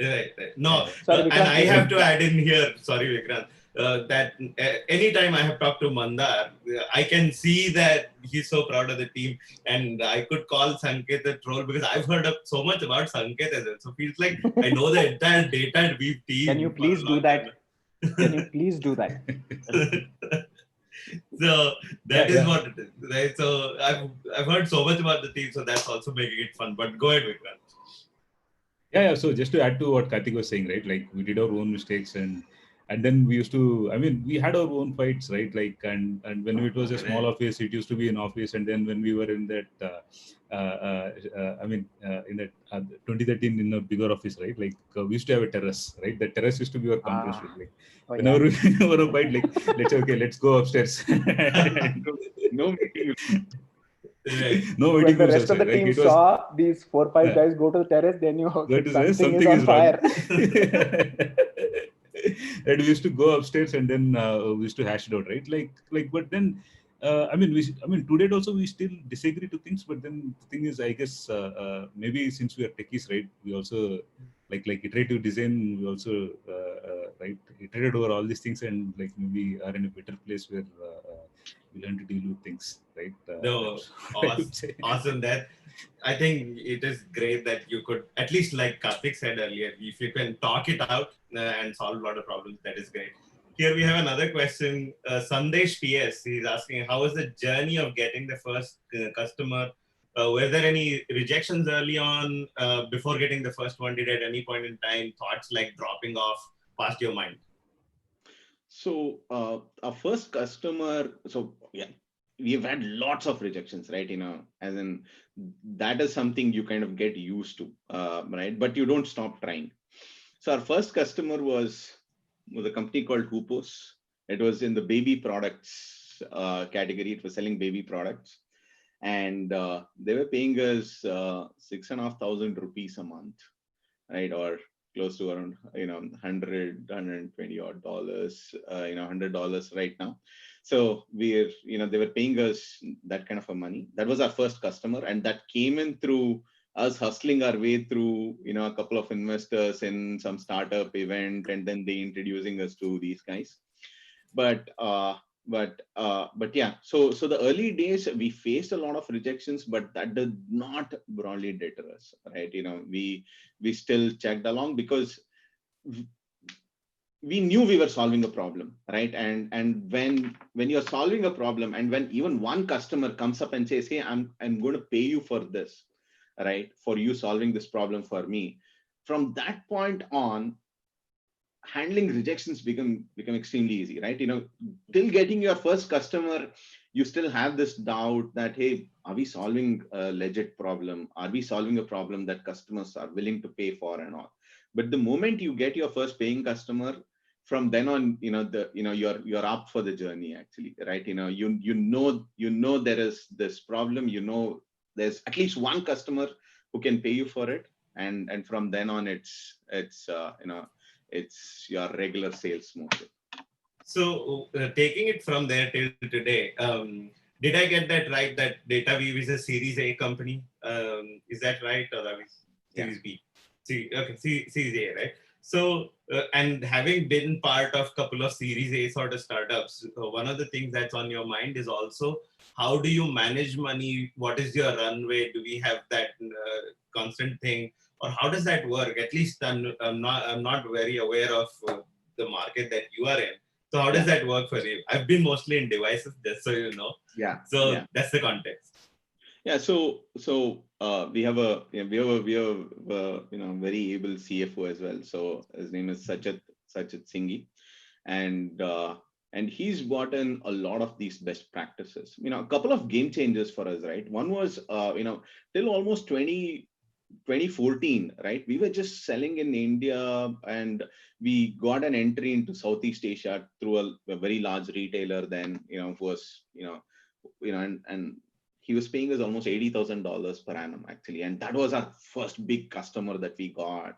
Right. No, Sorry, and I have to add in here, sorry, Vikranth, that anytime I have talked to Mandar, I can see that he's so proud of the team, and I could call Sanket a troll because I've heard so much about Sanket as well. So it feels like I know the entire DataWeave team. Can you please do that? Can you please do that? So that is what it is, right? So I've heard so much about the team, so that's also making it fun. But go ahead, Vikranth. Yeah. So just to add to what Karthik was saying, right? Like we did our own mistakes, and then we used to. I mean, we had our own fights, right? Like and when it was a small office, it used to be an office, and then when we were in that, in that 2013 in a bigger office, right? Like we used to have a terrace, right? The terrace used to be our conference room. Like whenever we were a fight, like let's go upstairs. No meeting. Right. No when meeting the rooms rest of the outside. team Like, saw these 4-5 guys go to the terrace, they knew something is on fire. And we used to go upstairs, and then we used to hash it out, right? But then, to date also we still disagree to things. But then the thing is, I guess maybe since we are techies, right? We also like iterative design. We also iterated over all these things, and like maybe are in a better place where we learn to deal with things, right? No, awesome. That I think it is great that you could, at least like Karthik said earlier, if you can talk it out and solve a lot of problems, that is great. Here we have another question. Sandesh PS, he's asking, how was the journey of getting the first customer? Were there any rejections early on before getting the first one? Did at any point in time thoughts like dropping off past your mind? So our first customer, we've had lots of rejections, right? As in that is something you kind of get used to, right? But you don't stop trying. So our first customer was a company called Hoopos. It was in the baby products category. It was selling baby products, and they were paying us 6,500 rupees a month, right? Or close to around $120 odd dollars, $100 right now. So they were paying us that kind of a money. That was our first customer, and that came in through us hustling our way through a couple of investors in some startup event, and then they introducing us to these guys. But yeah, so the early days we faced a lot of rejections, but that did not broadly deter us, right? We still checked along because we knew we were solving a problem, right? And when you're solving a problem, and when even one customer comes up and says, hey, I'm going to pay you for this, right? For you solving this problem for me. From that point on, handling rejections become extremely easy, right? Till getting your first customer, you still have this doubt that, hey, are we solving a legit problem? Are we solving a problem that customers are willing to pay for and all? But the moment you get your first paying customer, from then on, you're up for the journey actually, right? You know there is this problem, there's at least one customer who can pay you for it, and from then on it's your regular sales motion. So taking it from there till today, did I get that right? That DataWeave is a Series A company. Is that right, or are we Series B? Series A, right? So, and having been part of a couple of Series A sort of startups, one of the things that's on your mind is also how do you manage money? What is your runway? Do we have that constant thing, or how does that work? At least I'm not very aware of the market that you are in. So how does that work for you? I've been mostly in devices, just so you know. So that's the context. Yeah. So we have a very able CFO as well. So his name is Sajid Singhi, and he's brought in a lot of these best practices. A couple of game changers for us, right? One was till almost 2014, right? We were just selling in India, and we got an entry into Southeast Asia through a very large retailer then, who was, and he was paying us almost $80,000 per annum actually. And that was our first big customer that we got,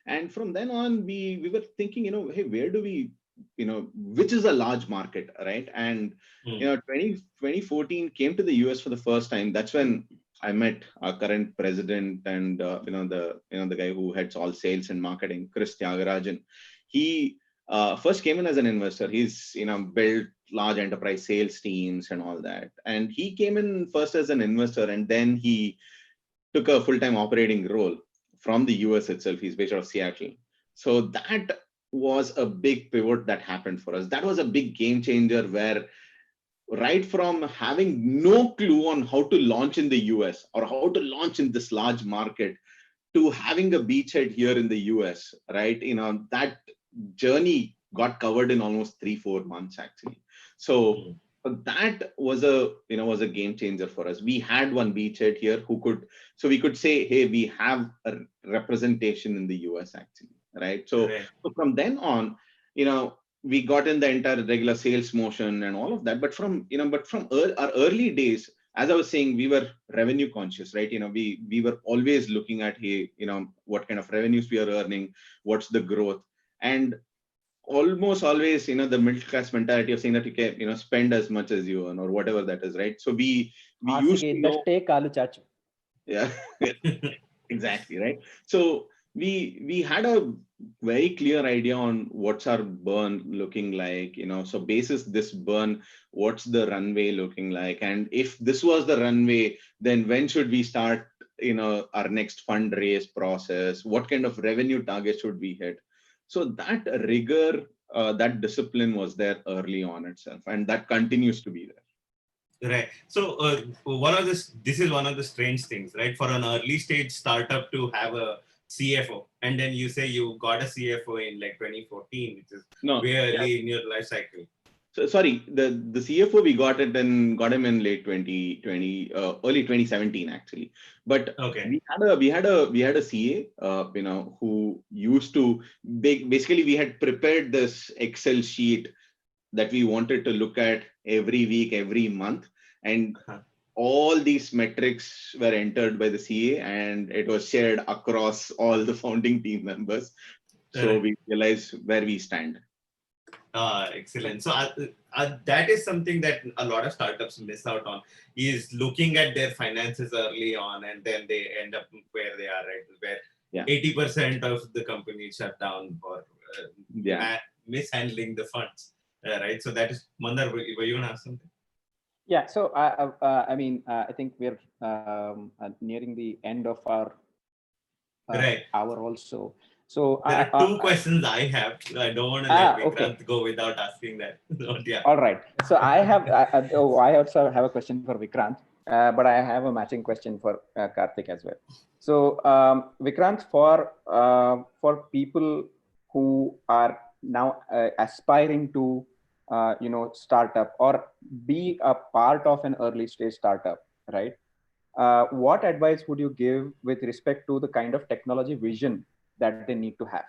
And from then on, we were thinking, hey, where do we, which is a large market, right? And, 2014 came to the US for the first time. That's when I met our current president and, the guy who heads all sales and marketing, Chris Tyagarajan. He first came in as an investor. He's, built large enterprise sales teams and all that. And he came in first as an investor, and then he took a full-time operating role from the US itself. He's based out of Seattle. So that was a big pivot that happened for us. That was a big game changer, where right from having no clue on how to launch in the US or how to launch in this large market to having a beachhead here in the US, right? That journey got covered in almost 3-4 months actually. So that was a game changer for us. We had one beachhead here so we could say, hey, we have a representation in the US actually, right? So from then on, we got in the entire regular sales motion and all of that. But from our early days, as I was saying, we were revenue conscious, right? We were always looking at, hey, what kind of revenues we are earning, what's the growth, and almost always, the middle class mentality of saying that you can, spend as much as you earn or whatever that is, right? So we used to know. Yeah, exactly, right? So we had a very clear idea on what's our burn looking like, so basis this burn, what's the runway looking like, and if this was the runway, then when should we start, our next fundraise process, what kind of revenue target should we hit? So that rigor, that discipline was there early on itself, and that continues to be there. Right. So this is one of the strange things, right? For an early stage startup to have a CFO, and then you say you got a CFO in like 2014, which is way early in your life cycle. So sorry, the CFO we got him in late 2020, early 2017 actually. But we had a CA, who used to basically we had prepared this Excel sheet that we wanted to look at every week, every month, and all these metrics were entered by the CA, and it was shared across all the founding team members. So we realized where we stand. Excellent. So that is something that a lot of startups miss out on, is looking at their finances early on, and then they end up where they are, right? Where 80% of the company shut down for mishandling the funds, right? So that is, Mandar, were you going to ask something? Yeah. So I think we're nearing the end of our hour also. So there are two questions I have. I don't want to let Vikranth go without asking that. All right. So I also have a question for Vikranth, but I have a matching question for Karthik as well. So Vikranth, for people who are now aspiring to startup or be a part of an early stage startup, right? What advice would you give with respect to the kind of technology vision that they need to have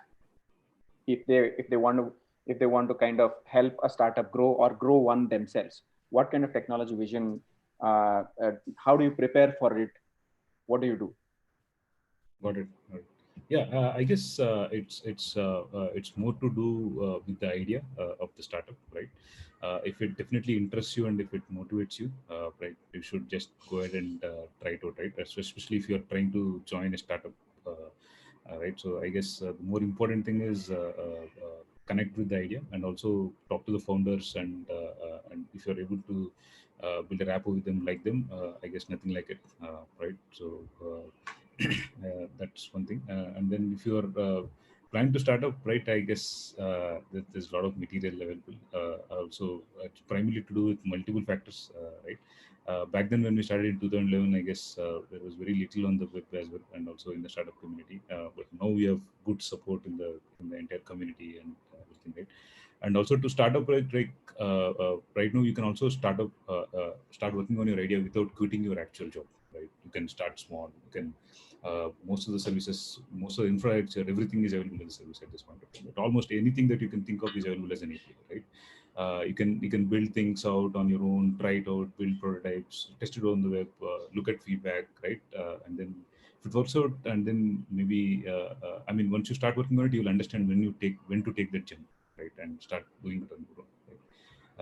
if they want to kind of help a startup grow or grow one themselves? What kind of technology vision? How do you prepare for it? What do you do? Got it. Got it. Yeah, I guess it's more to do with the idea of the startup, right? If it definitely interests you and if it motivates you, right, you should just go ahead and try it out, right? Especially if you're trying to join a startup, right? So I guess the more important thing is connect with the idea and also talk to the founders and if you're able to build a rapport with them, like them, I guess nothing like it, right? So. That's one thing. And then if you're planning to start up, right, I guess there's a lot of material available. Also, it's primarily to do with multiple factors, right? Back then, when we started in 2011, I guess there was very little on the web as well, and also in the startup community. But now we have good support in the entire community and everything, right? And also to start up, right now, you can also start working on your idea without quitting your actual job, right? You can start small. You can most of the services, most of the infrastructure, everything is available as a service at this point of time. But almost anything that you can think of is available as an API, right? You can build things out on your own, try it out, build prototypes, test it on the web, look at feedback, right? And then if it works out, and then maybe I mean, once you start working on it, you'll understand when to take that jump, right, and start doing it on your own.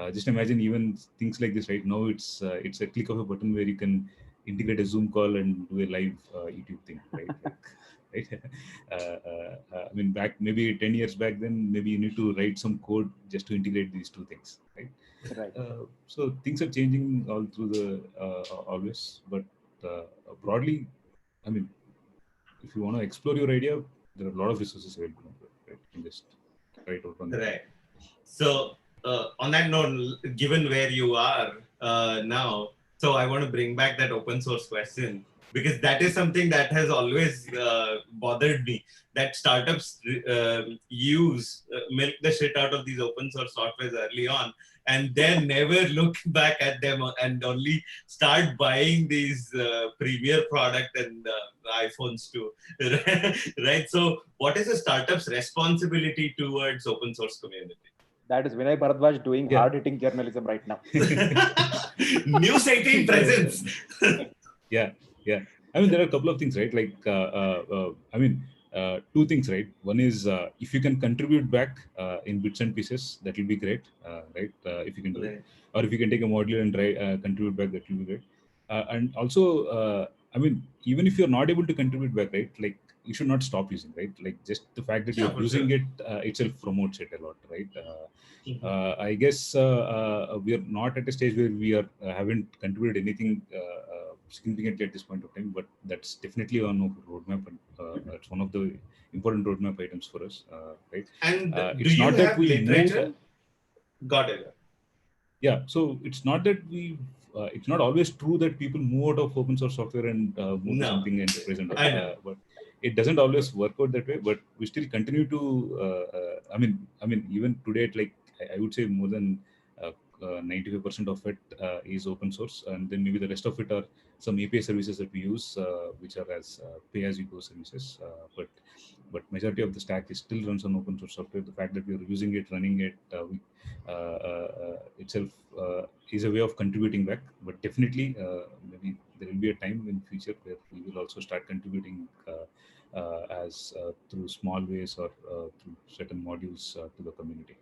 Right? Just imagine even things like this, right? Now it's a click of a button where you can integrate a Zoom call and do a live YouTube thing, right? Like, right? I mean, maybe 10 years back, then maybe you need to write some code just to integrate these two things, right? Right. So things are changing all through the always, but broadly, I mean, if you want to explore your idea, there are a lot of resources available, right? You can just try it out on your own. Right. So on that note, given where you are now, so I want to bring back that open source question because that is something that has always bothered me. That startups milk the shit out of these open source softwares early on, and then never look back at them and only start buying these premier product and iPhones too, right? So, what is a startup's responsibility towards open source community? That is Vinay Bharadwaj doing hard-hitting journalism right now. News 18 presence. Yeah. I mean, there are a couple of things, right? Like, I mean, two things, right? One is if you can contribute back in bits and pieces, that will be great, right? If you can do it, or if you can take a module and contribute back, that will be great. And also, I mean, even if you're not able to contribute back, right? Like, you should not stop using, right? Like, just the fact that you're using it itself promotes it a lot, right? I guess we are not at a stage where we haven't contributed anything significantly at this point of time, but that's definitely on our roadmap, and it's one of the important roadmap items for us, right? And do it's you not have that we literature? Got it. Yeah, so it's not that it's not always true that people move out of open source software and move to something enterprise, but it doesn't always work out that way. But we still continue to. I mean, even today, like I would say, more than 95% of it is open source, and then maybe the rest of it are some API services that we use, which are as pay-as-you-go services. But majority of the stack is still runs on open source software. The fact that we are using it, running it, itself is a way of contributing back. But definitely, maybe there will be a time in future where we will also start contributing as through small ways or through certain modules to the community.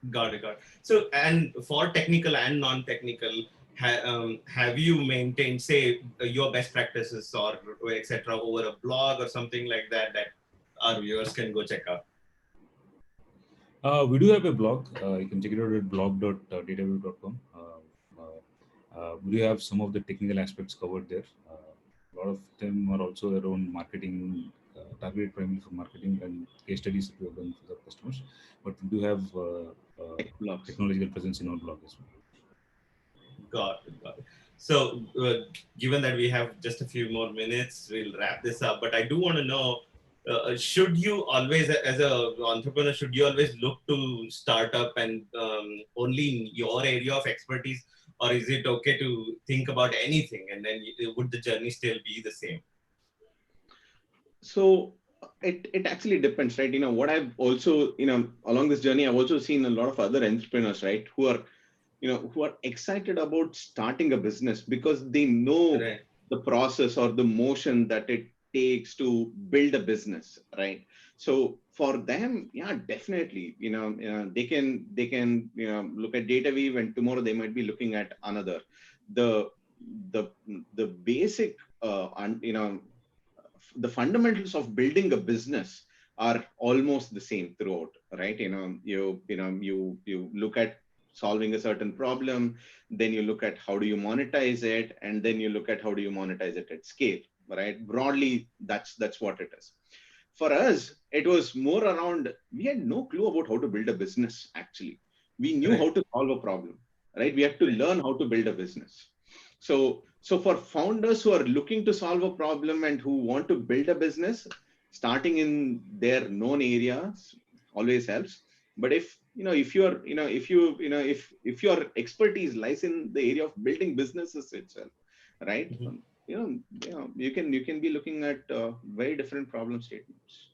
Got it. So, and for technical and non-technical, have you maintained, say, your best practices or etc. over a blog or something like that our viewers can go check out? We do have a blog. You can check it out at blog.dataweave.com. We do have some of the technical aspects covered there. A lot of them are also around marketing, targeted primarily for marketing and case studies that we have done for the customers. But we do have technological presence in our blog as well. Got it. So, given that we have just a few more minutes, we'll wrap this up. But I do want to know should you always, as an entrepreneur, should you always look to startup and only in your area of expertise, or is it okay to think about anything and then would the journey still be the same? So it actually depends, right? What I've also, along this journey, I've also seen a lot of other entrepreneurs, right, who are excited about starting a business because they know Right. the process or the motion that it takes to build a business, right? So for them, yeah, definitely, they can look at DataWeave, and tomorrow they might be looking at another. The the the basic the fundamentals of building a business are almost the same throughout, right? You look at solving a certain problem, then you look at how do you monetize it, and then you look at how do you monetize it at scale, right? Broadly, that's what it is. For us, it was more around, we had no clue about how to build a business. Actually, we knew Right. how to solve a problem, right? We had to learn how to build a business. So for founders who are looking to solve a problem and who want to build a business, starting in their known areas always helps. But if your expertise lies in the area of building businesses itself, right? Mhm. You can be looking at very different problem statements.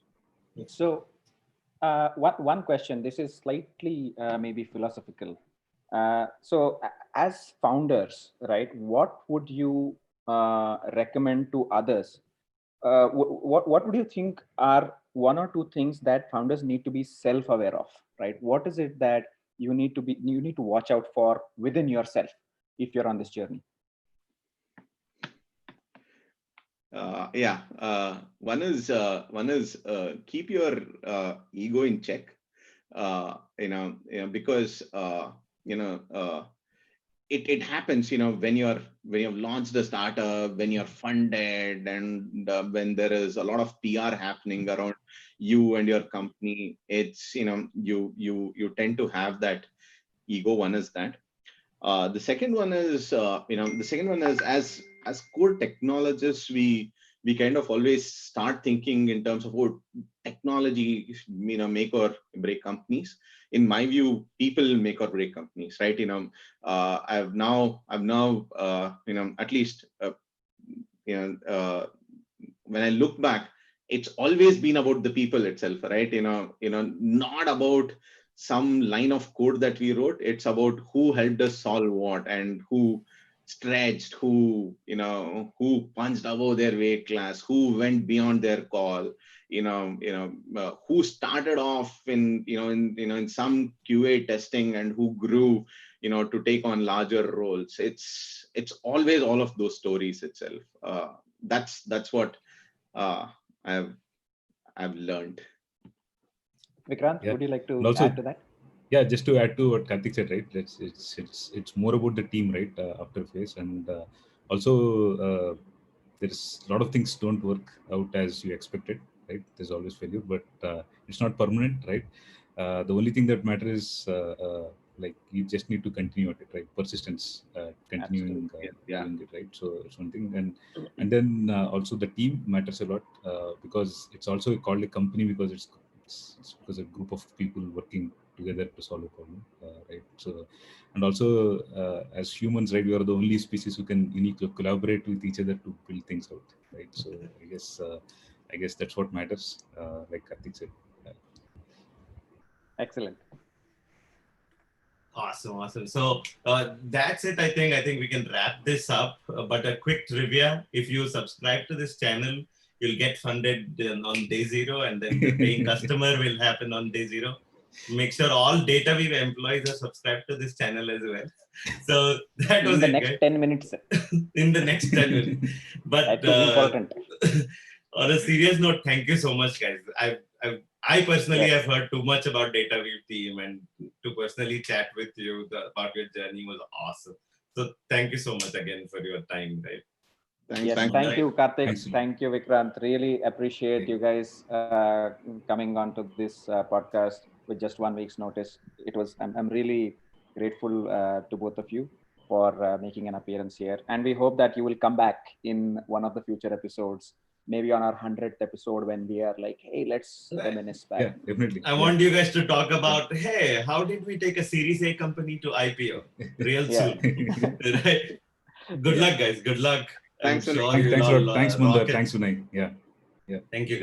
So, one question. This is slightly maybe philosophical. As founders, right, what would you recommend to others? What would you think are one or two things that founders need to be self-aware of, right? What is it that you need to watch out for within yourself if you're on this journey? One is keep your ego in check. Because it happens, when you've launched a startup, when you're funded, and when there is a lot of PR happening around you and your company. It's you tend to have that ego. One is that. The second one is as core technologists, we kind of always start thinking in terms of what technology make or break companies. In my view, people make or break companies, right? I've now at least when I look back, it's always been about the people itself, right? Not about some line of code that we wrote. It's about who helped us solve what, and who stretched, who punched above their weight class, who went beyond their call, who started off in some QA testing, and who grew to take on larger roles. It's always all of those stories itself. That's what I've learned. Vikranth, Yeah. would you like And to also, add to that? yeah, just to add to what Karthik said, right? It's more about the team, right? After phase, and also there's a lot of things don't work out as you expected, right? There's always failure, but it's not permanent, right? The only thing that matters is like you just need to continue at it, right? Persistence, continuing Yeah. doing it, right? So it's one thing, and then also the team matters a lot because it's also called a company because it's because a group of people working together to solve a problem, right? So, and also as humans, right, we are the only species who can uniquely collaborate with each other to build things out, right? So I guess that's what matters, like Karthik said. Excellent. Awesome. So that's it. I think we can wrap this up. But a quick trivia: if you subscribe to this channel, you'll get funded on day zero, and then the paying customer will happen on day zero. Make sure all DataWeave employees are subscribed to this channel as well. So that was In the it, next guys. 10 minutes. In the next 10 minutes. But That is important. on a serious note, thank you so much, guys. I personally Yes. have heard too much about DataWeave team, and to personally chat with you about your journey was awesome. So thank you so much again for your time, right? Yes, thank you, Karthik. Thanks. Thank you, Vikranth. Really appreciate you guys coming on to this podcast with just 1 week's notice. I'm really grateful to both of you for making an appearance here. And we hope that you will come back in one of the future episodes maybe on our 100th episode when we are like, hey, let's reminisce back. Yeah, definitely. I want you guys to talk about, hey, how did we take a Series A company to IPO real Yeah. soon? Right? Good luck, guys. Good luck. Thanks, I'm Vinay. sure you'll Thanks, all Thanks, Mandar. rock it. Thanks, Vinay. Yeah. Thank you.